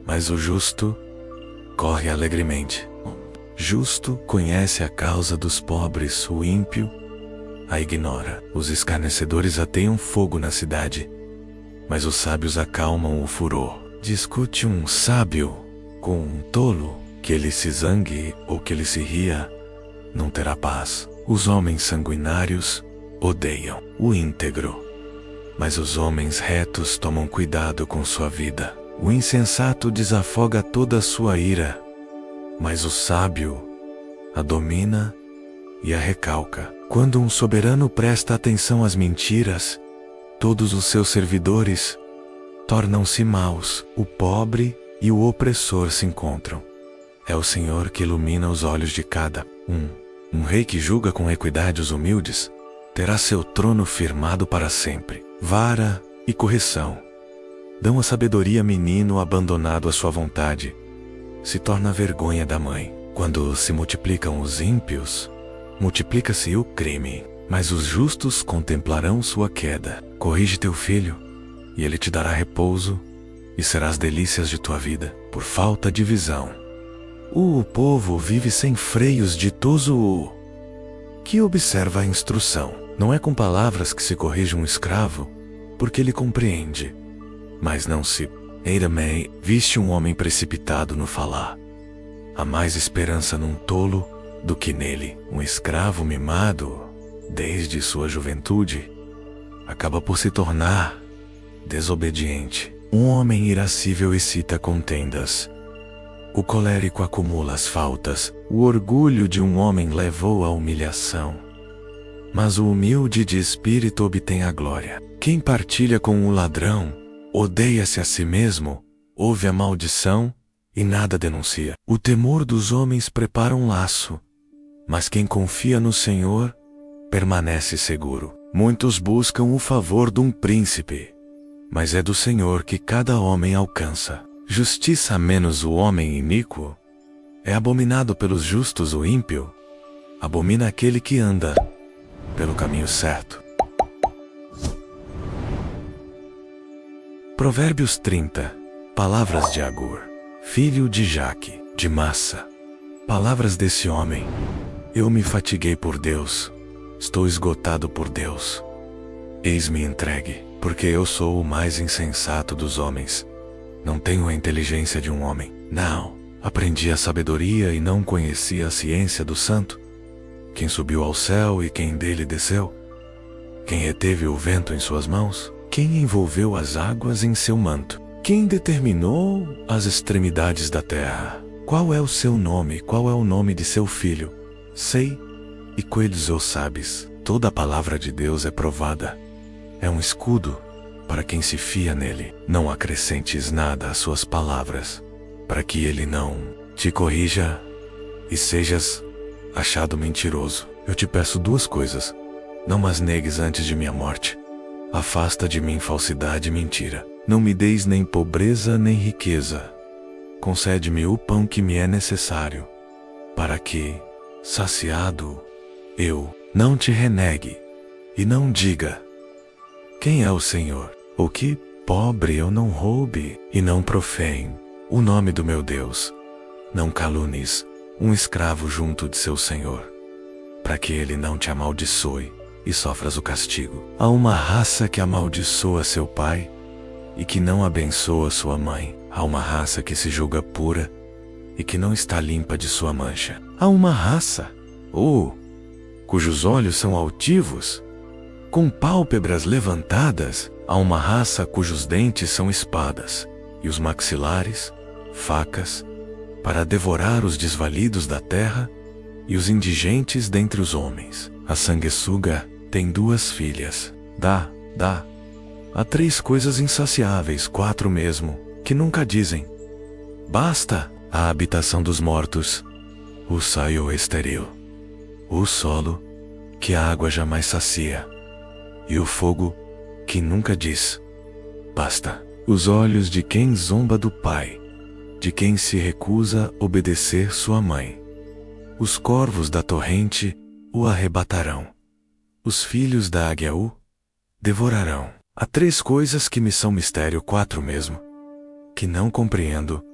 mas o justo corre alegremente. O justo conhece a causa dos pobres, o ímpio a ignora. Os escarnecedores ateiam fogo na cidade, mas os sábios acalmam o furor. Discute um sábio com um tolo, que ele se zangue ou que ele se ria, não terá paz. Os homens sanguinários odeiam o íntegro, mas os homens retos tomam cuidado com sua vida. O insensato desafoga toda a sua ira, mas o sábio a domina e a recalca. Quando um soberano presta atenção às mentiras, todos os seus servidores tornam-se maus. O pobre e o opressor se encontram. É o Senhor que ilumina os olhos de cada um. Um rei que julga com equidade os humildes terá seu trono firmado para sempre. Vara e correção dão a sabedoria. Menino abandonado à sua vontade se torna a vergonha da mãe. Quando se multiplicam os ímpios, multiplica-se o crime, mas os justos contemplarão sua queda. Corrige teu filho, e ele te dará repouso, e serás delícias de tua vida, por falta de visão. O povo vive sem freios, ditoso o que observa a instrução. Não é com palavras que se corrige um escravo, porque ele compreende, mas não se eirame. Viste um homem precipitado no falar. Há mais esperança num tolo do que nele. Um escravo mimado, desde sua juventude, acaba por se tornar desobediente. Um homem irascível excita contendas. O colérico acumula as faltas. O orgulho de um homem levou à humilhação, mas o humilde de espírito obtém a glória. Quem partilha com o ladrão odeia-se a si mesmo, ouve a maldição e nada denuncia. O temor dos homens prepara um laço, mas quem confia no Senhor permanece seguro. Muitos buscam o favor de um príncipe, mas é do Senhor que cada homem alcança. Justiça menos o homem iníquo. É abominado pelos justos o ímpio. Abomina aquele que anda pelo caminho certo. Provérbios 30. Palavras de Agur, filho de Jaque, de Massa. Palavras desse homem. Eu me fatiguei por Deus. Estou esgotado por Deus. Eis-me entregue, porque eu sou o mais insensato dos homens. Não tenho a inteligência de um homem. Não. Aprendi a sabedoria e não conheci a ciência do santo. Quem subiu ao céu e quem dele desceu? Quem reteve o vento em suas mãos? Quem envolveu as águas em seu manto? Quem determinou as extremidades da terra? Qual é o seu nome? Qual é o nome de seu filho? Sei, e coelhos ou sabes. Toda a palavra de Deus é provada. É um escudo para quem se fia nele. Não acrescentes nada às suas palavras, para que ele não te corrija e sejas achado mentiroso. Eu te peço duas coisas. Não mas negues antes de minha morte. Afasta de mim falsidade e mentira. Não me deis nem pobreza nem riqueza. Concede-me o pão que me é necessário, para que, saciado, eu não te renegue e não diga: quem é o Senhor? Ou que, pobre, eu não roube e não profane o nome do meu Deus. Não calunies um escravo junto de seu senhor, para que ele não te amaldiçoe e sofras o castigo. Há uma raça que amaldiçoa seu pai e que não abençoa sua mãe. Há uma raça que se julga pura e que não está limpa de sua mancha. Há uma raça, cujos olhos são altivos, com pálpebras levantadas. Há uma raça cujos dentes são espadas e os maxilares, facas, para devorar os desvalidos da terra e os indigentes dentre os homens. A sanguessuga tem 2 filhas. Há 3 coisas insaciáveis, 4 mesmo, que nunca dizem: Basta a habitação dos mortos, o saio estéril, o solo que a água jamais sacia, e o fogo que nunca diz basta. Os olhos de quem zomba do pai, de quem se recusa obedecer sua mãe. Os corvos da torrente o arrebatarão. Os filhos da águia o devorarão. Há 3 coisas que me são mistério, 4 mesmo, que não compreendo: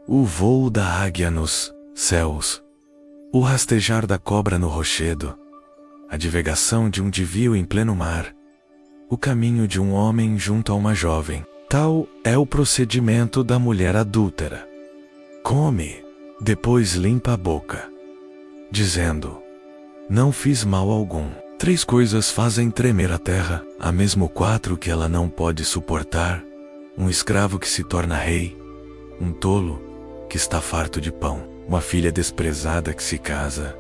o vôo da águia nos céus, o rastejar da cobra no rochedo, a divagação de um divio em pleno mar, o caminho de um homem junto a uma jovem. Tal é o procedimento da mulher adúltera. Come, depois limpa a boca, dizendo: não fiz mal algum. 3 coisas fazem tremer a terra, há mesmo 4 que ela não pode suportar: um escravo que se torna rei, um tolo que está farto de pão, uma filha desprezada que se casa,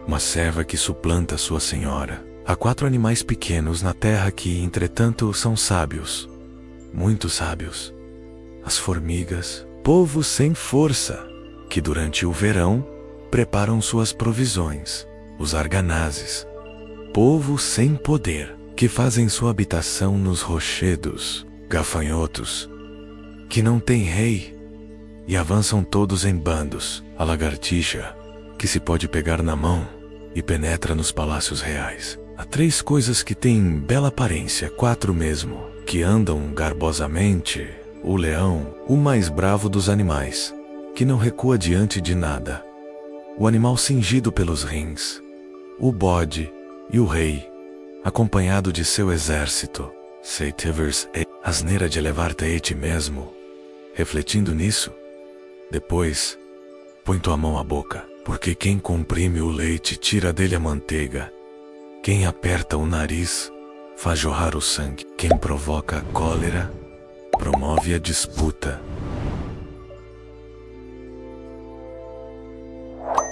uma serva que suplanta sua senhora. Há 4 animais pequenos na terra que, entretanto, são sábios, muito sábios: as formigas, povo sem força, que durante o verão preparam suas provisões; os arganazes, povo sem poder, que fazem sua habitação nos rochedos; gafanhotos, que não têm rei e avançam todos em bandos; a lagartixa, que se pode pegar na mão e penetra nos palácios reais. Há 3 coisas que têm bela aparência, 4 mesmo, que andam garbosamente: o leão, o mais bravo dos animais, que não recua diante de nada; o animal cingido pelos rins; o bode e o rei, acompanhado de seu exército. Seitivers e asneira de elevar-te a ti mesmo. Refletindo nisso, depois, põe tua mão à boca, porque quem comprime o leite tira dele a manteiga. Quem aperta o nariz faz jorrar o sangue. Quem provoca a cólera promove a disputa.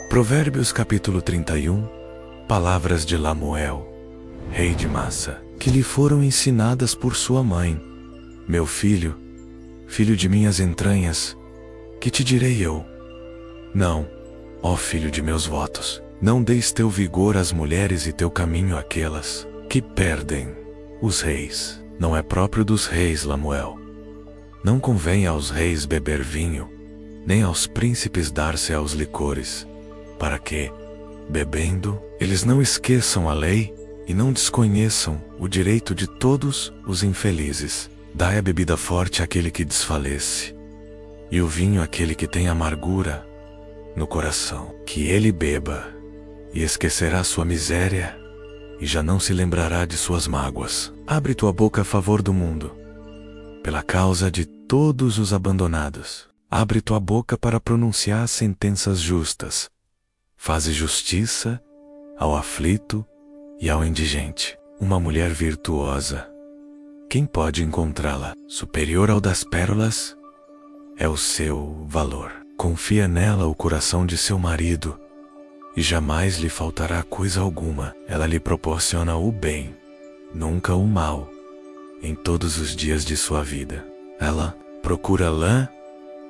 Provérbios capítulo 31. Palavras de Lamuel, rei de Massa, que lhe foram ensinadas por sua mãe: meu filho, filho de minhas entranhas, que te direi eu? Não, ó filho de meus votos, não deis teu vigor às mulheres e teu caminho àquelas que perdem os reis. Não é próprio dos reis, Lamuel. Não convém aos reis beber vinho, nem aos príncipes dar-se aos licores, para que, bebendo, eles não esqueçam a lei e não desconheçam o direito de todos os infelizes. Dai a bebida forte àquele que desfalece, e o vinho àquele que tem amargura no coração, que ele beba e esquecerá sua miséria e já não se lembrará de suas mágoas. Abre tua boca a favor do mundo, pela causa de todos os abandonados. Abre tua boca para pronunciar sentenças justas. Faze justiça ao aflito e ao indigente. Uma mulher virtuosa, quem pode encontrá-la? Superior ao das pérolas é o seu valor. Confia nela o coração de seu marido, e jamais lhe faltará coisa alguma. Ela lhe proporciona o bem, nunca o mal, em todos os dias de sua vida. Ela procura lã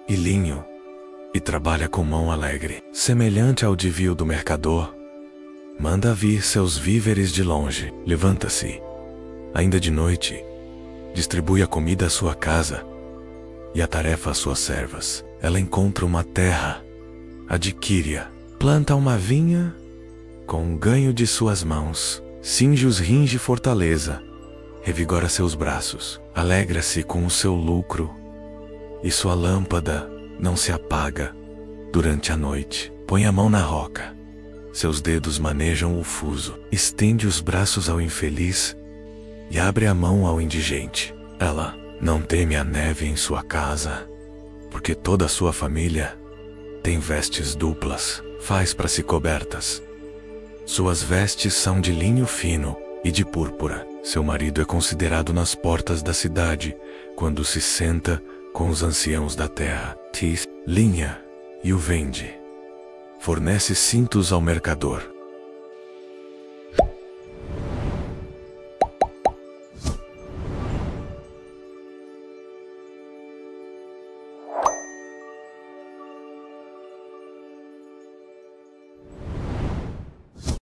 e linho, e trabalha com mão alegre. Semelhante ao divio do mercador, manda vir seus víveres de longe. Levanta-se, ainda de noite, distribui a comida à sua casa e a tarefa às suas servas. Ela encontra uma terra, adquire-a, planta uma vinha com o ganho de suas mãos, cinge os rins de fortaleza, revigora seus braços, alegra-se com o seu lucro, e sua lâmpada não se apaga durante a noite. Põe a mão na roca, seus dedos manejam o fuso, estende os braços ao infeliz e abre a mão ao indigente. Ela não teme a neve em sua casa, porque toda a sua família tem vestes duplas. Faz para si cobertas. Suas vestes são de linho fino e de púrpura. Seu marido é considerado nas portas da cidade, quando se senta com os anciãos da terra. Linha e o vende. Fornece cintos ao mercador.